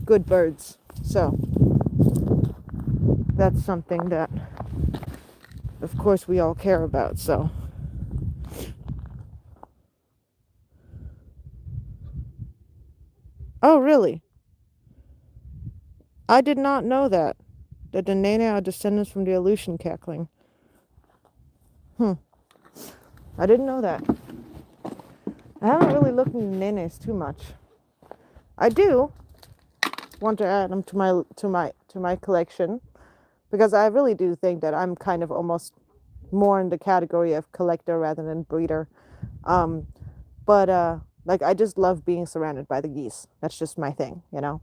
good birds. So that's something that, of course, we all care about. So oh, really? I did not know that the Nene are descendants from the Aleutian cackling. I didn't know that. I haven't really looked into Nenes too much. I do want to add them to my collection, because I really do think that I'm kind of almost more in the category of collector rather than breeder. But like I just love being surrounded by the geese. That's just my thing, you know.